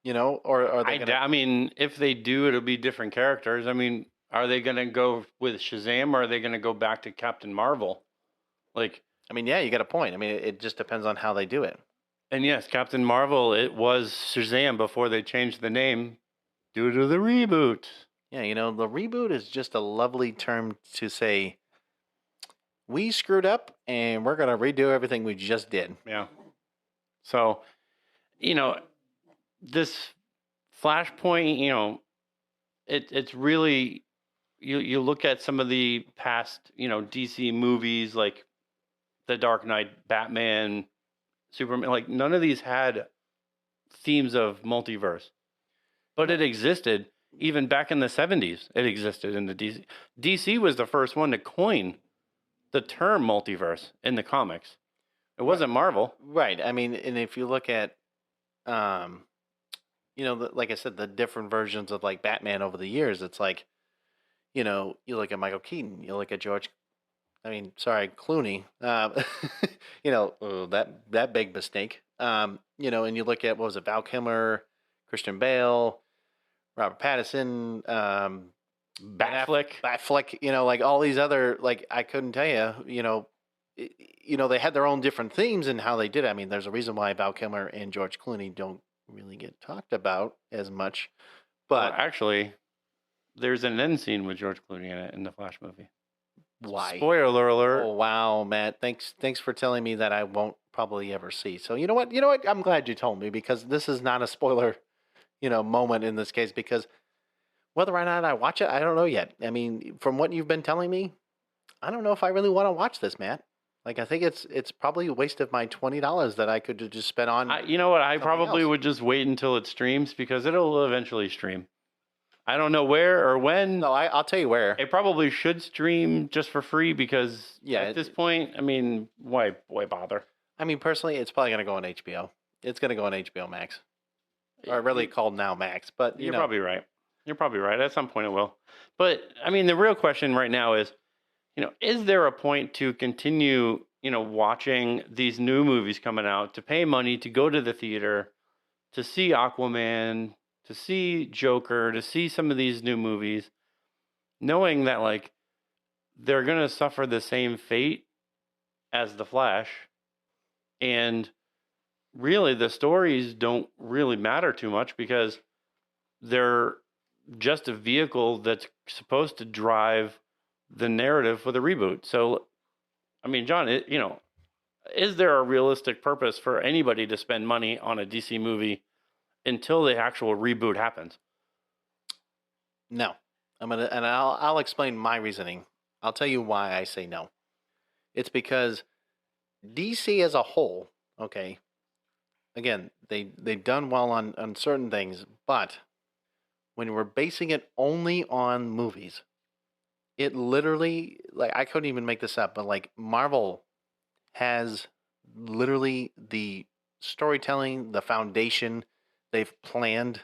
or are they gonna? I mean, if they do, it'll be different characters. I mean, are they going to go with Shazam, or are they going to go back to Captain Marvel? Like, I mean, yeah, you got a point. I mean, it just depends on how they do it. and yes, Captain Marvel, it was Shazam before they changed the name due to the reboot. Yeah, the reboot is just a lovely term to say we screwed up and we're gonna redo everything we just did. Yeah. So, this Flashpoint, it's really, you look at some of the past, DC movies like The Dark Knight, Batman, Superman, like none of these had themes of multiverse, but it existed even back in the 70s. It existed in the DC. DC was the first one to coin the term multiverse in the comics. It wasn't Marvel. Right. I mean, and if you look at, like I said, the different versions of like Batman over the years, it's like, you look at Michael Keaton, you look at George I mean, sorry, Clooney. That big mistake. And you look at what was it, Val Kilmer, Christian Bale, Robert Pattinson, Batflick. Batflick. Like all these other, like I couldn't tell you. They had their own different themes and how they did it. I mean, there's a reason why Val Kilmer and George Clooney don't really get talked about as much. Well, But actually, there's an end scene with George Clooney in it in the Flash movie. why? Spoiler alert. Oh wow, Matt! Thanks for telling me that I won't probably ever see. So you know what? I'm glad you told me because this is not a spoiler, moment in this case. Because whether or not I watch it, I don't know yet. I mean, from what you've been telling me, I don't know if I really want to watch this, Matt. Like I think it's probably a waste of my $20 that I could just spend on. You know what? I something probably else. would just wait until it streams because it'll eventually stream. I don't know where or when. No, I'll tell you where. It probably should stream just for free because Yeah, at this point, I mean, why bother? I mean, personally, it's probably going to go on HBO. It's going to go on HBO Max, or really called now Max. But You're probably right. You're probably right. At some point, it will. But I mean, the real question right now is, is there a point to continue, watching these new movies coming out, to pay money to go to the theater, to see Aquaman, to see Joker, to see some of these new movies, knowing that like they're going to suffer the same fate as The Flash, and really the stories don't really matter too much because they're just a vehicle that's supposed to drive the narrative for the reboot. So, I mean, John, is there a realistic purpose for anybody to spend money on a DC movie until the actual reboot happens? No. I'll explain my reasoning. I'll tell you why I say no. It's because DC as a whole, okay, again, they've done well on certain things, but when we're basing it only on movies, it literally, like, I couldn't even make this up, but like Marvel has literally the storytelling, the foundation, they've planned,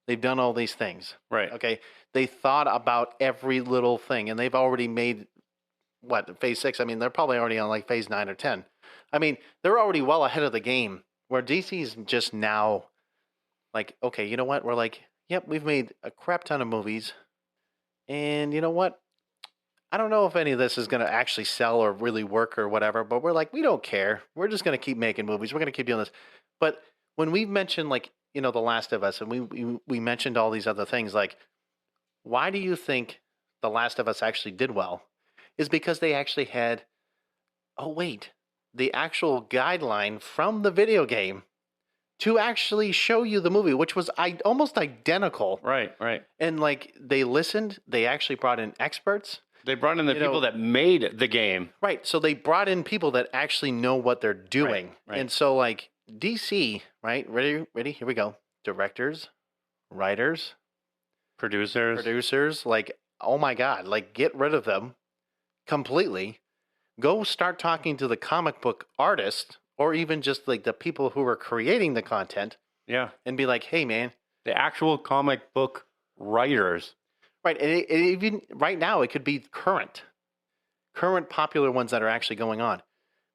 they've done all these things. Right. Okay. They thought about every little thing and they've already made phase 6. I mean, they're probably already on like phase 9 or 10. I mean, they're already well ahead of the game where DC's just now like, okay, you know what? We're like, yep, we've made a crap ton of movies. And you know what? I don't know if any of this is going to actually sell or really work or whatever, but we're like, we don't care. We're just going to keep making movies. We're going to keep doing this. But when we've mentioned like, The Last of Us and we mentioned all these other things, like, why do you think The Last of Us actually did well? Is because they actually had, the actual guideline from the video game to actually show you the movie, which was almost identical. Right. And like they listened, they actually brought in experts. They brought in the people that made the game. Right. So they brought in people that actually know what they're doing. Right. And so like DC, right? Ready? Here we go. Directors, writers, producers, like, oh my God, like get rid of them completely. Go start talking to the comic book artists or even just like the people who are creating the content. Yeah. And be like, hey man. The actual comic book writers. Right. And it even right now, it could be current popular ones that are actually going on.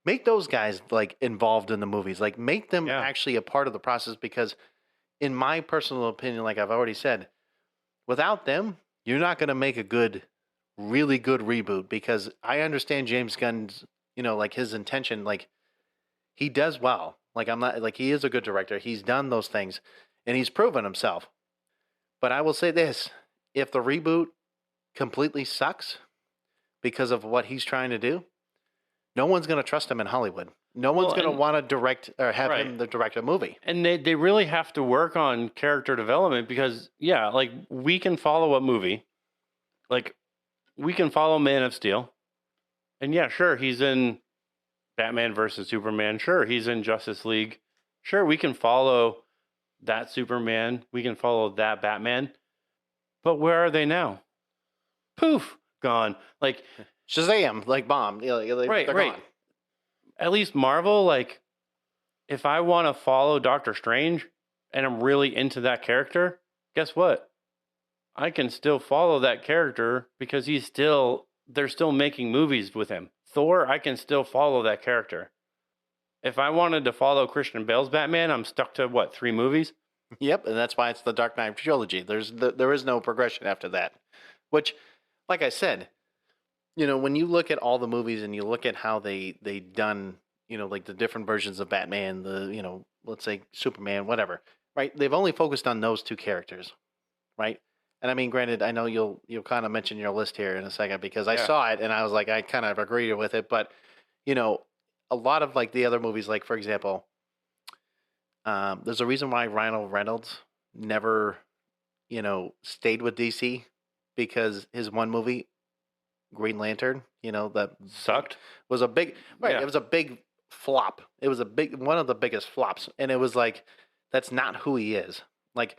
Make those guys like involved in the movies, like make them actually a part of the process. Because in my personal opinion, like I've already said, without them, you're not going to make a really good reboot. Because I understand James Gunn's, like his intention, like he does well. Like I'm not like he is a good director. He's done those things and he's proven himself. But I will say this. If the reboot completely sucks because of what he's trying to do, no one's going to trust him in Hollywood. No one's going to want to direct or have him direct a movie. And they really have to work on character development because, like we can follow a movie. Like we can follow Man of Steel. And sure, he's in Batman versus Superman. Sure, he's in Justice League. Sure, we can follow that Superman. We can follow that Batman. But where are they now? Poof, gone. Like Shazam, like bomb. Right. Gone. At least Marvel, like, if I want to follow Doctor Strange and I'm really into that character, guess what? I can still follow that character because they're still making movies with him. Thor, I can still follow that character. If I wanted to follow Christian Bale's Batman, I'm stuck to what, 3 movies? Yep, and that's why it's the Dark Knight trilogy. There is no progression after that. Which, like I said, when you look at all the movies and you look at how they done, like the different versions of Batman, let's say Superman, whatever, right? They've only focused on those 2 characters, right? And I mean, granted, I know you'll kind of mention your list here in a second because I saw it and I was like, I kind of agree with it, but you know, a lot of like the other movies, like for example, there's a reason why Ryan Reynolds never, stayed with DC because his one movie, Green Lantern, that Sucked. was a big right. Yeah. It was a big flop. It was one of the biggest flops, and it was like that's not who he is. Like,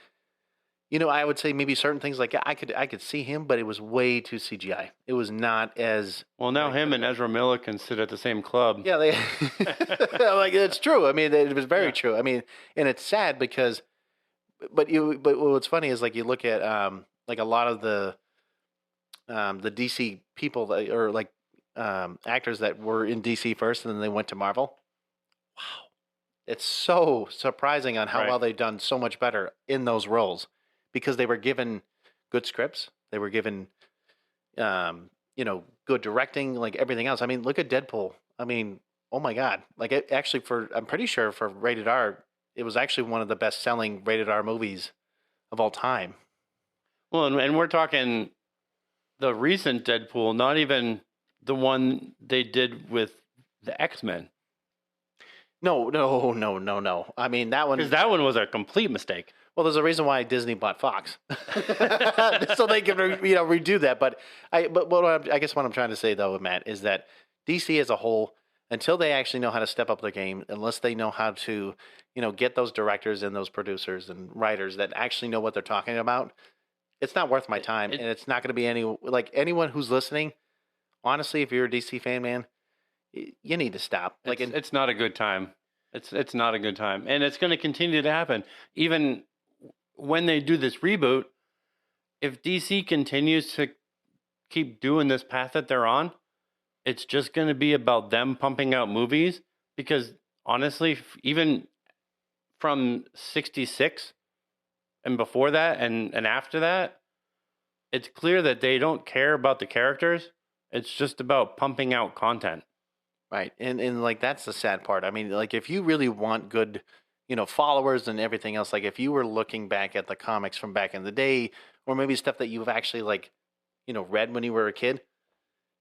I would say maybe certain things like I could see him, but it was way too CGI. It was not as Well, now him and Ezra Miller can sit at the same club. yeah. They like it's true. I mean, it was very true. I mean, and it's sad because, but what's funny is like you look at like a lot of the DC people that, or like actors that were in DC first and then they went to Marvel. Wow, it's so surprising on how well they've done so much better in those roles because they were given good scripts, they were given good directing, like everything else. I mean, look at Deadpool. I mean, oh my God, like it actually I'm pretty sure for rated R, it was actually one of the best selling rated R movies of all time. Well, and we're talking the recent Deadpool, not even the one they did with the X-Men. No. I mean, that one... Because that one was a complete mistake. Well, there's a reason why Disney bought Fox. So they can, redo that. But I guess what I'm trying to say, though, Matt, is that DC as a whole, until they actually know how to step up their game, unless they know how to, get those directors and those producers and writers that actually know what they're talking about, it's not worth my time. And it's not going to be anyone who's listening. Honestly, if you're a DC fan, man, you need to stop. Like, it's not a good time. It's not a good time, and it's going to continue to happen. Even when they do this reboot, if DC continues to keep doing this path that they're on, it's just going to be about them pumping out movies. Because honestly, even from '66 and before that, and after that, it's clear that they don't care about the characters. It's just about pumping out content. Right. And like that's the sad part. I mean, like if you really want good, followers and everything else, like if you were looking back at the comics from back in the day, or maybe stuff that you've actually like, read when you were a kid,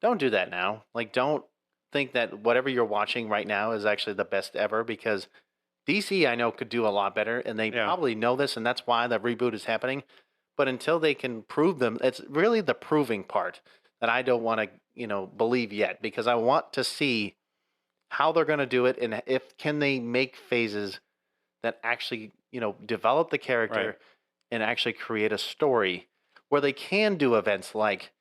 don't do that now. Like don't think that whatever you're watching right now is actually the best ever because DC I know could do a lot better and they probably know this and that's why the reboot is happening. But until they can prove them, it's really the proving part that I don't want to, believe yet because I want to see how they're going to do it and if can they make phases that actually develop the character and actually create a story where they can do events like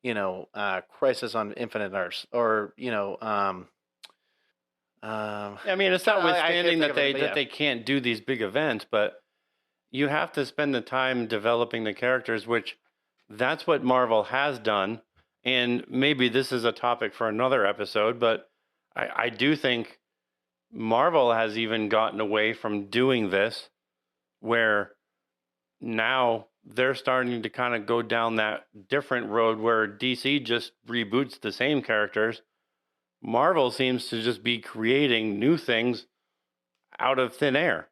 Crisis on Infinite Earths or I mean it's notwithstanding that they can't do these big events, but you have to spend the time developing the characters, which that's what Marvel has done. And maybe this is a topic for another episode, but I do think Marvel has even gotten away from doing this, where now they're starting to kind of go down that different road where DC just reboots the same characters. Marvel seems to just be creating new things out of thin air.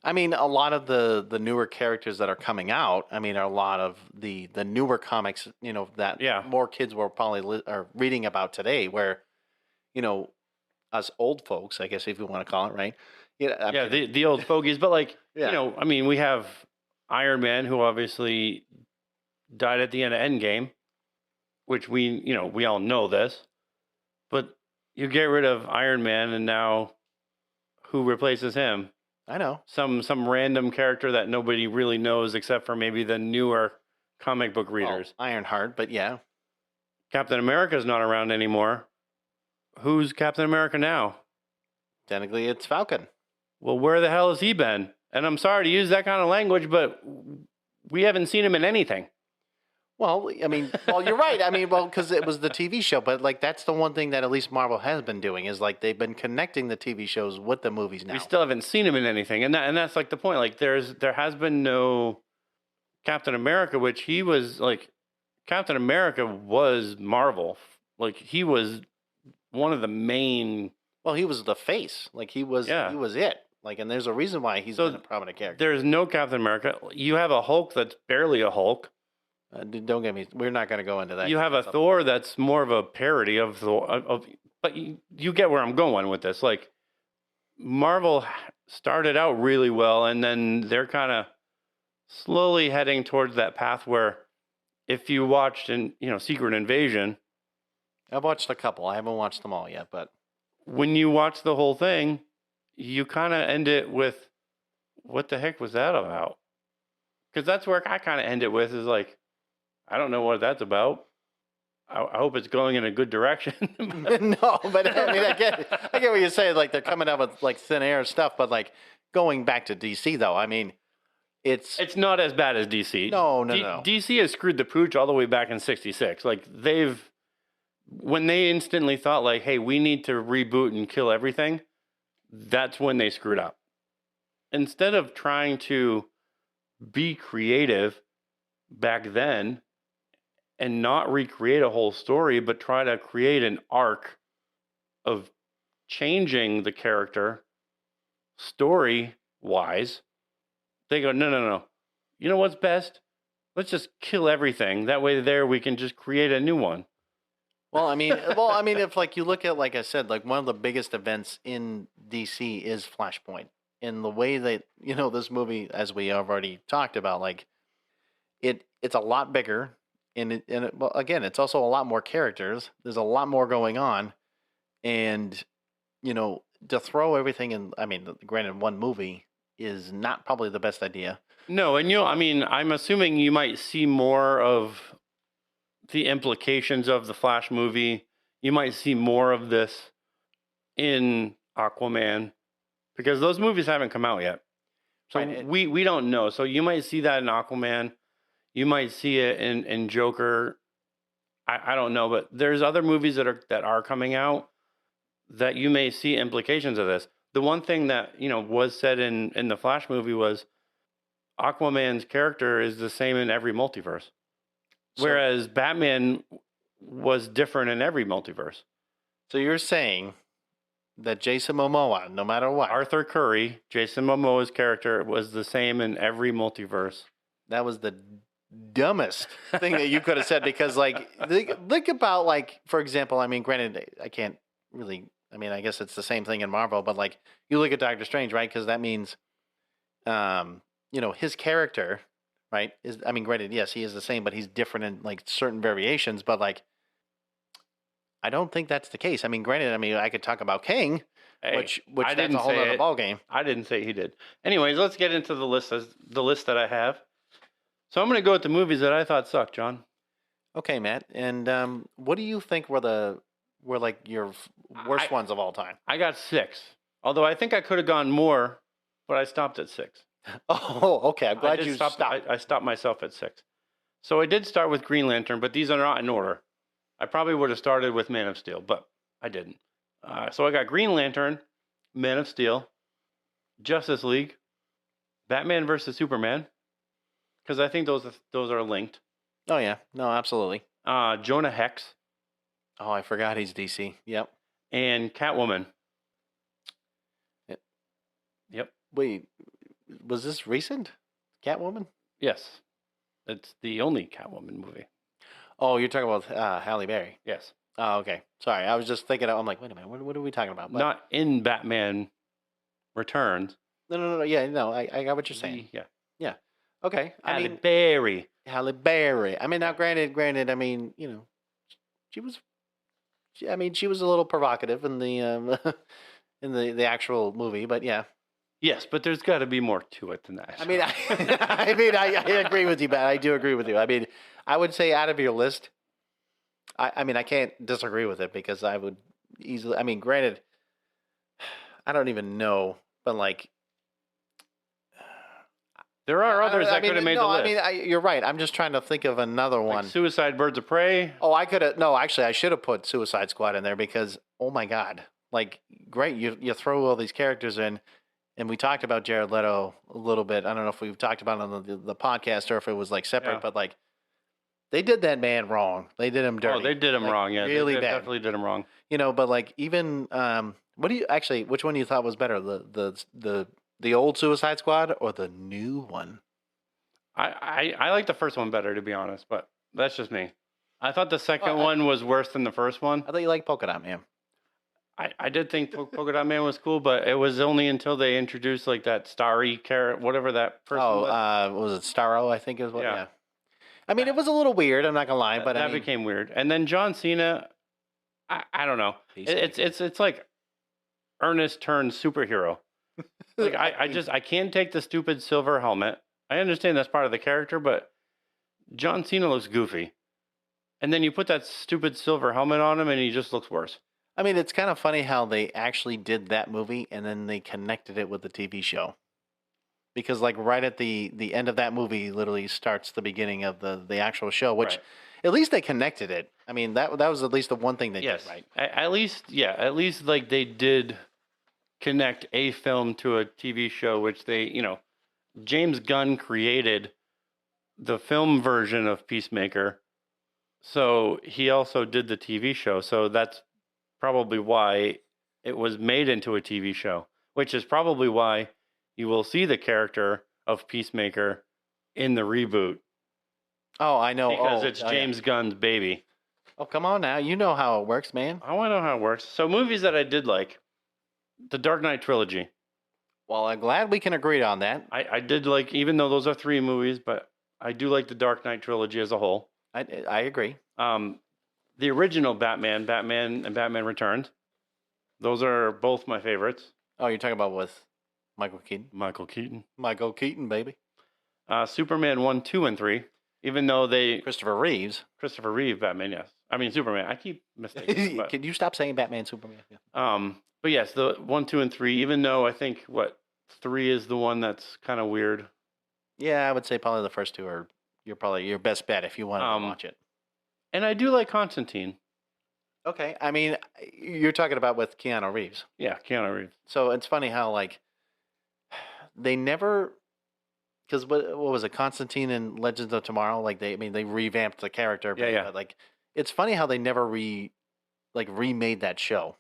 I mean, a lot of the newer characters that are coming out, I mean, are a lot of the newer comics, that more kids will probably are reading about today, where, us old folks, I guess if you want to call it, right? The old fogies, but like, I mean, we have Iron Man, who obviously died at the end of Endgame, which we all know this, but you get rid of Iron Man and now who replaces him? I know. Some random character that nobody really knows except for maybe the newer comic book readers. Well, Ironheart, but yeah. Captain America's not around anymore. Who's Captain America now? Technically, it's Falcon. Well, where the hell has he been? And I'm sorry to use that kind of language, but we haven't seen him in anything. Well, I mean, well, you're right. I mean, well, because it was the TV show, but like that's the one thing that at least Marvel has been doing is like they've been connecting the TV shows with the movies We now. still haven't seen him in anything, and that's like the point. Like there has been no Captain America, which he was like Captain America was Marvel. Like he was one of the main. Well, he was the face. Like he was Yeah. it. Like, and there's a reason why he's been a prominent character. There's no Captain America. You have a Hulk that's barely a Hulk. Don't get me. We're not going to go into that. You have a Thor that's more of a parody of Thor. But you get where I'm going with this. Like Marvel started out really well, and then they're kind of slowly heading towards that path where, if you watched Secret Invasion, I've watched a couple. I haven't watched them all yet, but when you watch the whole thing, you kind of end it with, what the heck was that about? Because that's where I kind of end it with is like, I don't know what that's about. I hope it's going in a good direction. No, but I mean, I get what you're saying. Like they're coming out with like thin air stuff, but like going back to DC though, I mean, it's not as bad as DC. No. DC has screwed the pooch all the way back in '66. Like when they instantly thought like, hey, we need to reboot and kill everything, that's when they screwed up. Instead of trying to be creative back then and not recreate a whole story, but try to create an arc of changing the character story-wise, they go, no. You know what's best? Let's just kill everything. That way we can just create a new one. Well, I mean, if like you look at, like I said, like one of the biggest events in DC is Flashpoint. And the way that, this movie, as we have already talked about, like it's a lot bigger. And well, again, it's also a lot more characters. There's a lot more going on. And, to throw everything in, I mean, granted, one movie is not probably the best idea. No, and I'm assuming you might see more of the implications of the Flash movie. You might see more of this in Aquaman because those movies haven't come out yet. So Right. we don't know. So you might see that in Aquaman. You might see it in Joker. I don't know, but there's other movies that are coming out that you may see implications of this. The one thing that was said in the Flash movie was Aquaman's character is the same in every multiverse, whereas Batman was different in every multiverse. So you're saying that Jason Momoa, no matter what, Arthur Curry, Jason Momoa's character was the same in every multiverse. That was the dumbest thing that you could have said because, like, think about, like, for example, I mean, granted, I can't really, I mean, I guess it's the same thing in Marvel, but like, you look at Doctor Strange, right? Because that means, his character, right? I mean, granted, yes, he is the same, but he's different in like certain variations. But like, I don't think that's the case. I mean, granted, I mean, I could talk about King, which I that's a whole other ball game. I didn't say he did. Anyways, let's get into the list that I have. So I'm going to go with the movies that I thought sucked, John. Okay, Matt. And what do you think were like your worst ones of all time? I got 6. Although I think I could have gone more, but I stopped at 6. Oh, okay. I'm glad you stopped. I stopped myself at 6. So I did start with Green Lantern, but these are not in order. I probably would have started with Man of Steel, but I didn't. So I got Green Lantern, Man of Steel, Justice League, Batman versus Superman, because I think those are linked. Oh yeah, no, absolutely. Jonah Hex. Oh, I forgot he's DC. Yep. And Catwoman. Yep. Wait, was this recent? Catwoman? Yes. It's the only Catwoman movie. Oh, you're talking about Halle Berry. Yes. Oh, okay. Sorry, I was just thinking. I'm like, wait a minute, what are we talking about? But, not in Batman Returns. No. Yeah, no, I got what you're saying. Yeah. Okay. Halle Berry. Halle Berry. I mean, now granted. I mean, she was a little provocative in the in the actual movie, but yeah. Yes, but there's got to be more to it than that. I mean, I agree with you, but I do agree with you. I mean, I would say out of your list, I mean, I can't disagree with it because I would easily. I mean, granted, I don't even know, but like, There are others that could have made the list. I mean, you're right. I'm just trying to think of another one. Like Suicide Birds of Prey. Oh, I could have. No, actually, I should have put Suicide Squad in there because, oh my God, like, great, you throw all these characters in, and we talked about Jared Leto a little bit. I don't know if we've talked about it on the podcast or if it was like separate, but like, they did that man wrong. They did him dirty. Oh, they did him wrong. Yeah, really they bad. definitely did him wrong. But like even what do you actually? Which one do you thought was better, the old Suicide Squad or the new one? I like the first one better, to be honest, but that's just me. I thought the second one was worse than the first one. I thought you liked Polka Dot Man. I did think Polka Dot Man was cool, but it was only until they introduced like that starry carrot, whatever that person was. Was it Starro? I think is what. Yeah. I mean, it was a little weird. I'm not gonna lie, but that became weird. And then John Cena, I don't know. It's like Ernest turned superhero. Like I can't take the stupid silver helmet. I understand that's part of the character, but John Cena looks goofy. And then you put that stupid silver helmet on him and he just looks worse. I mean, it's kind of funny how they actually did that movie and then they connected it with the TV show. Because like right at the end of that movie literally starts the beginning of the actual show, which at least they connected it. I mean, that was at least the one thing they did right. At least like they did connect a film to a TV show, which they, James Gunn created the film version of Peacemaker. So he also did the TV show. So that's probably why it was made into a TV show, which is probably why you will see the character of Peacemaker in the reboot. Oh, I know. Because it's James Gunn's baby. Oh, come on now. You know how it works, man. I want to know how it works. So movies that I did like, the Dark Knight trilogy. Well, I'm glad we can agree on that. I did like, even though those are 3 movies, but I do like the Dark Knight trilogy as a whole. I agree. The original Batman and Batman Returns. Those are both my favorites. Oh, you're talking about with Michael Keaton? Michael Keaton, baby. Superman 1, 2, and 3. Even though Christopher Reeve, Batman, yes. I mean, Superman. I keep mistaking. But, can you stop saying Batman, Superman? Yeah. But yes, the 1, 2, and 3, even though I think, 3 is the one that's kind of weird. Yeah, I would say probably the first 2 are probably your best bet if you want to watch it. And I do like Constantine. Okay. I mean, you're talking about with Keanu Reeves. Yeah, Keanu Reeves. So it's funny how, like, they never... Because what was it, Constantine and Legends of Tomorrow? Like, they revamped the character. But, like, it's funny how they never remade that show.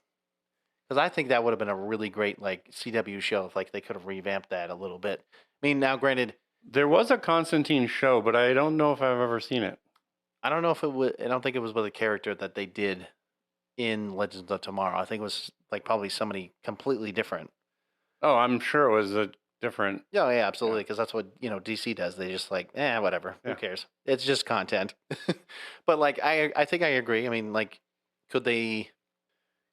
Because I think that would have been a really great, like, CW show if, like, they could have revamped that a little bit. I mean, now, granted... There was a Constantine show, but I don't know if I've ever seen it. I don't know if it was... I don't think it was with a character that they did in Legends of Tomorrow. I think it was, like, probably somebody completely different. Oh, I'm sure it was a different... Yeah, absolutely, because that's what, DC does. They just like, whatever. Who cares? It's just content. But, like, I think I agree. I mean, like, could they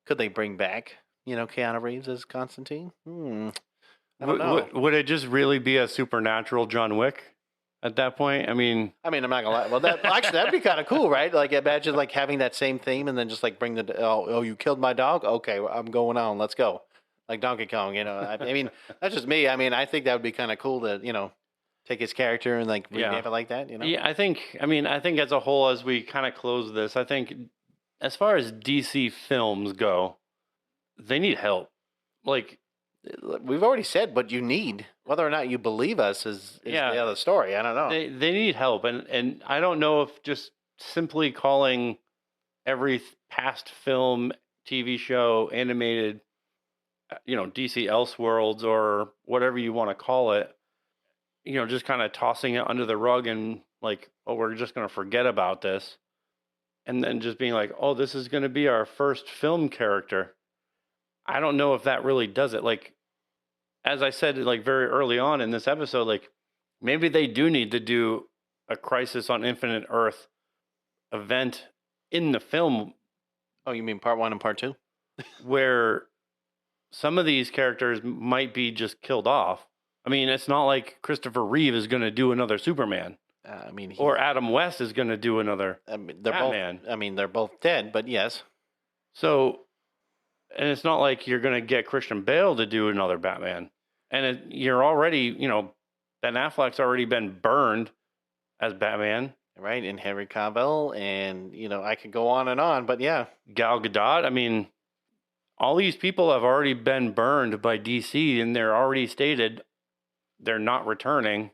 bring back, Keanu Reeves as Constantine? I don't know. Would it just really be a supernatural John Wick at that point? I mean, I'm not gonna lie. Well, that'd be kind of cool, right? Like, imagine like having that same theme and then just like bring you killed my dog? Okay, I'm going on. Let's go. Like Donkey Kong, I mean, that's just me. I mean, I think that would be kind of cool to, take his character and like revamp it like that, Yeah, I think as a whole, as we kind of close this, I think as far as DC films go, they need help. Like, we've already said what you need. Whether or not you believe us is the other story. I don't know. They need help, and I don't know if just simply calling every past film, TV show, animated, DC Elseworlds or whatever you want to call it, just kind of tossing it under the rug and like, oh, we're just going to forget about this, and then just being like, oh, this is going to be our first film character. I don't know if that really does it. Like, as I said, like very early on in this episode, like maybe they do need to do a Crisis on Infinite Earth event in the film. Oh, you mean part 1 and part 2? Where some of these characters might be just killed off. I mean, it's not like Christopher Reeve is going to do another Superman. Or Adam West is going to do another Batman. They're both dead, but yes. So, and it's not like you're going to get Christian Bale to do another Batman. And you're already, Ben Affleck's already been burned as Batman. Right, and Henry Cavill, and I could go on, but yeah, Gal Gadot. I mean, all these people have already been burned by DC, and they're already stated they're not returning.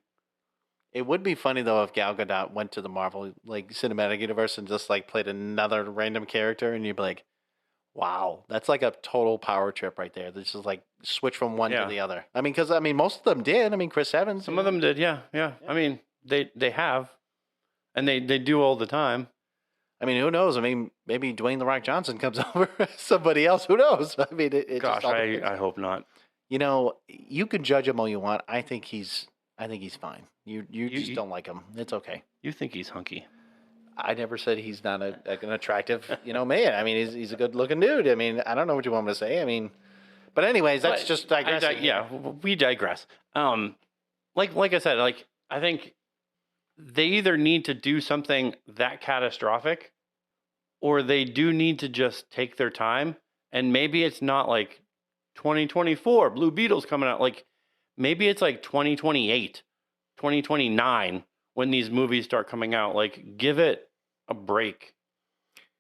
it would be funny though if Gal Gadot went to the Marvel cinematic universe and just played another random character, and you'd be like, "Wow, that's like a total power trip right there." This is switch from one to the other. I mean, because most of them did. I mean, Chris Evans. Some of them did, yeah. I mean, they have, and they do all the time. I mean, who knows? I mean, maybe Dwayne The Rock Johnson comes over as somebody else. Who knows? I mean, gosh, I hope not. You can judge him all you want. I think he's fine. You just don't like him. It's okay. You think he's hunky? I never said he's not an attractive, man. I mean, he's a good looking dude. I mean, I don't know what you want me to say. I mean, but anyways, that's just digressing. We digress. Like I said, I think they either need to do something that catastrophic, or they do need to just take their time. And maybe it's not 2024 Blue Beetle's coming out. Maybe it's 2028, 2029 when these movies start coming out. Give it a break.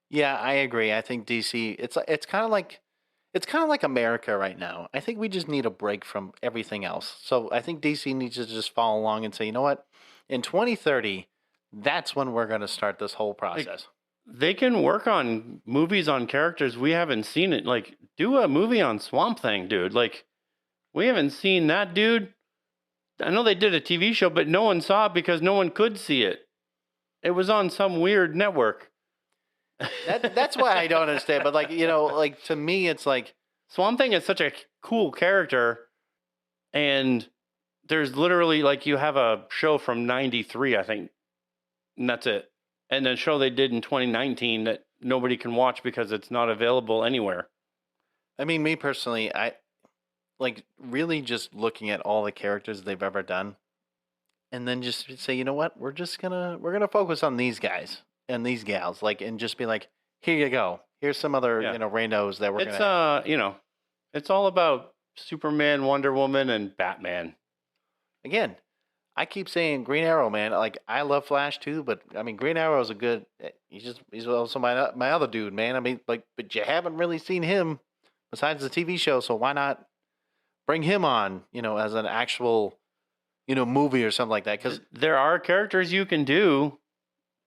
Yeah, I agree. I think DC, it's kind of like America right now. I think we just need a break from everything else. So I think DC needs to just follow along and say, you know what? In 2030, that's when we're going to start this whole process. They can work on movies on characters we haven't seen it. Do a movie on Swamp Thing, dude. We haven't seen that dude. I know they did a TV show, but no one saw it because no one could see it. It was on some weird network. That's why I don't understand. But to me, it's Swamp Thing is such a cool character, and there's literally you have a show from '93, I think, and that's it. And a show they did in 2019 that nobody can watch because it's not available anywhere. I mean, me personally, I really just looking at all the characters they've ever done, and then just say, you know what, we're gonna focus on these guys and these gals, and just be here you go. Here's some other randos that we're gonna. It's all about Superman, Wonder Woman, and Batman. Again, I keep saying Green Arrow, man. I love Flash too, but I mean Green Arrow is a good. He's also my other dude, man. I mean, but you haven't really seen him besides the TV show, so why not bring him on? As an actual, movie or something like that. Because there are characters you can do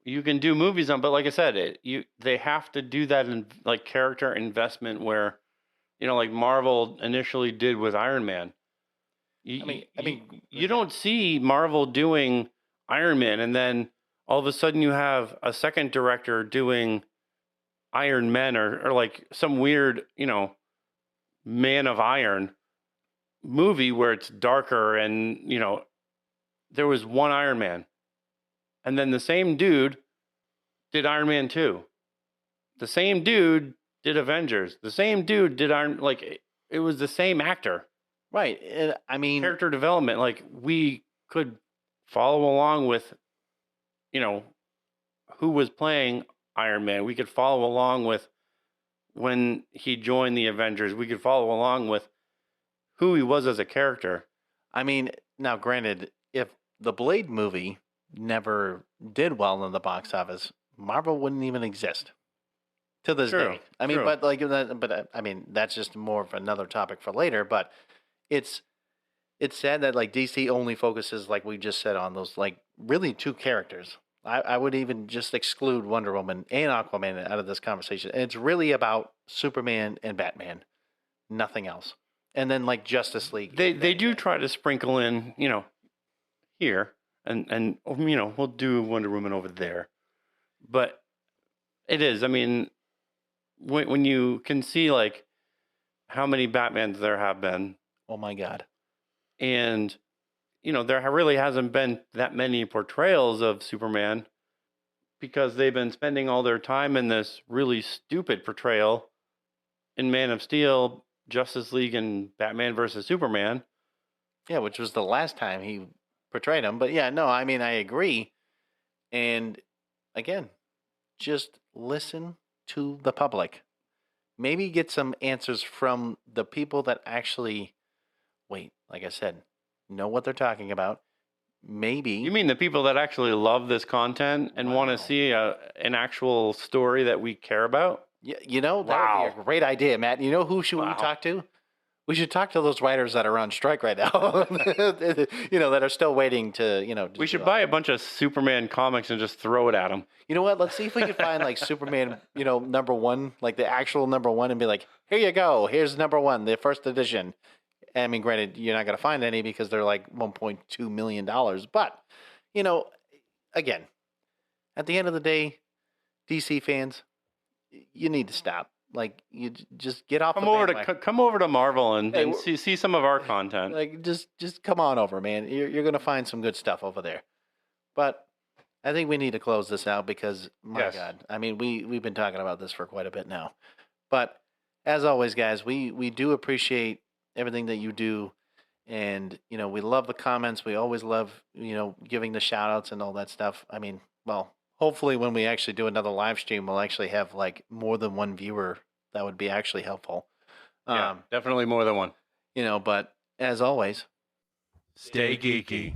movies on, but like I said, they have to do that in character investment where, like Marvel initially did with Iron Man. You don't see Marvel doing Iron Man, and then all of a sudden you have a second director doing Iron Men or some weird, Man of Iron movie where it's darker and, there was one Iron Man. And then the same dude did Iron Man 2. The same dude did Avengers. The same dude did it was the same actor. Right. I mean, character development, we could follow along with, who was playing Iron Man. We could follow along with when he joined the Avengers. We could follow along with who he was as a character. I mean, now granted, if the Blade movie never did well in the box office, Marvel wouldn't even exist to this day. I mean, but I mean, that's just more of another topic for later. But it's sad that DC only focuses, like we just said, on those really two characters. I would even just exclude Wonder Woman and Aquaman out of this conversation. And it's really about Superman and Batman, nothing else. And then Justice League. They do try to sprinkle in, here and we'll do Wonder Woman over there. But it is, I mean, when you can see how many Batmans there have been. Oh my God. And, there really hasn't been that many portrayals of Superman because they've been spending all their time in this really stupid portrayal in Man of Steel, Justice League, and Batman versus Superman. Yeah, which was the last time he portrayed him. But yeah, no, I mean, I agree. And again, just listen to the public. Maybe get some answers from the people that actually, like I said, know what they're talking about. maybe. You mean the people that actually love this content and want to see an actual story that we care about? Yeah, that would be a great idea, Matt. You know who should we talk to? We should talk to those writers that are on strike right now. That are still waiting to. We should buy a bunch of Superman comics and just throw it at them. You know what? Let's see if we can find like Superman, #1, like the actual #1, and be like, here you go. Here's #1, the first edition. I mean, granted, you're not going to find any because they're like $1.2 million. But, again, at the end of the day, DC fans, you need to stop. Like, you just get off. Come over to Marvel and see some of our content. Like, just come on over, man. You're going to find some good stuff over there. But I think we need to close this out because, my God, I mean, we've been talking about this for quite a bit now. But as always, guys, we do appreciate everything that you do, and we love the comments. We always love giving the shout outs and all that stuff. I mean, well, hopefully when we actually do another live stream, we'll actually have like more than one viewer. That would be actually helpful. Yeah, definitely more than one. But as always, stay geeky.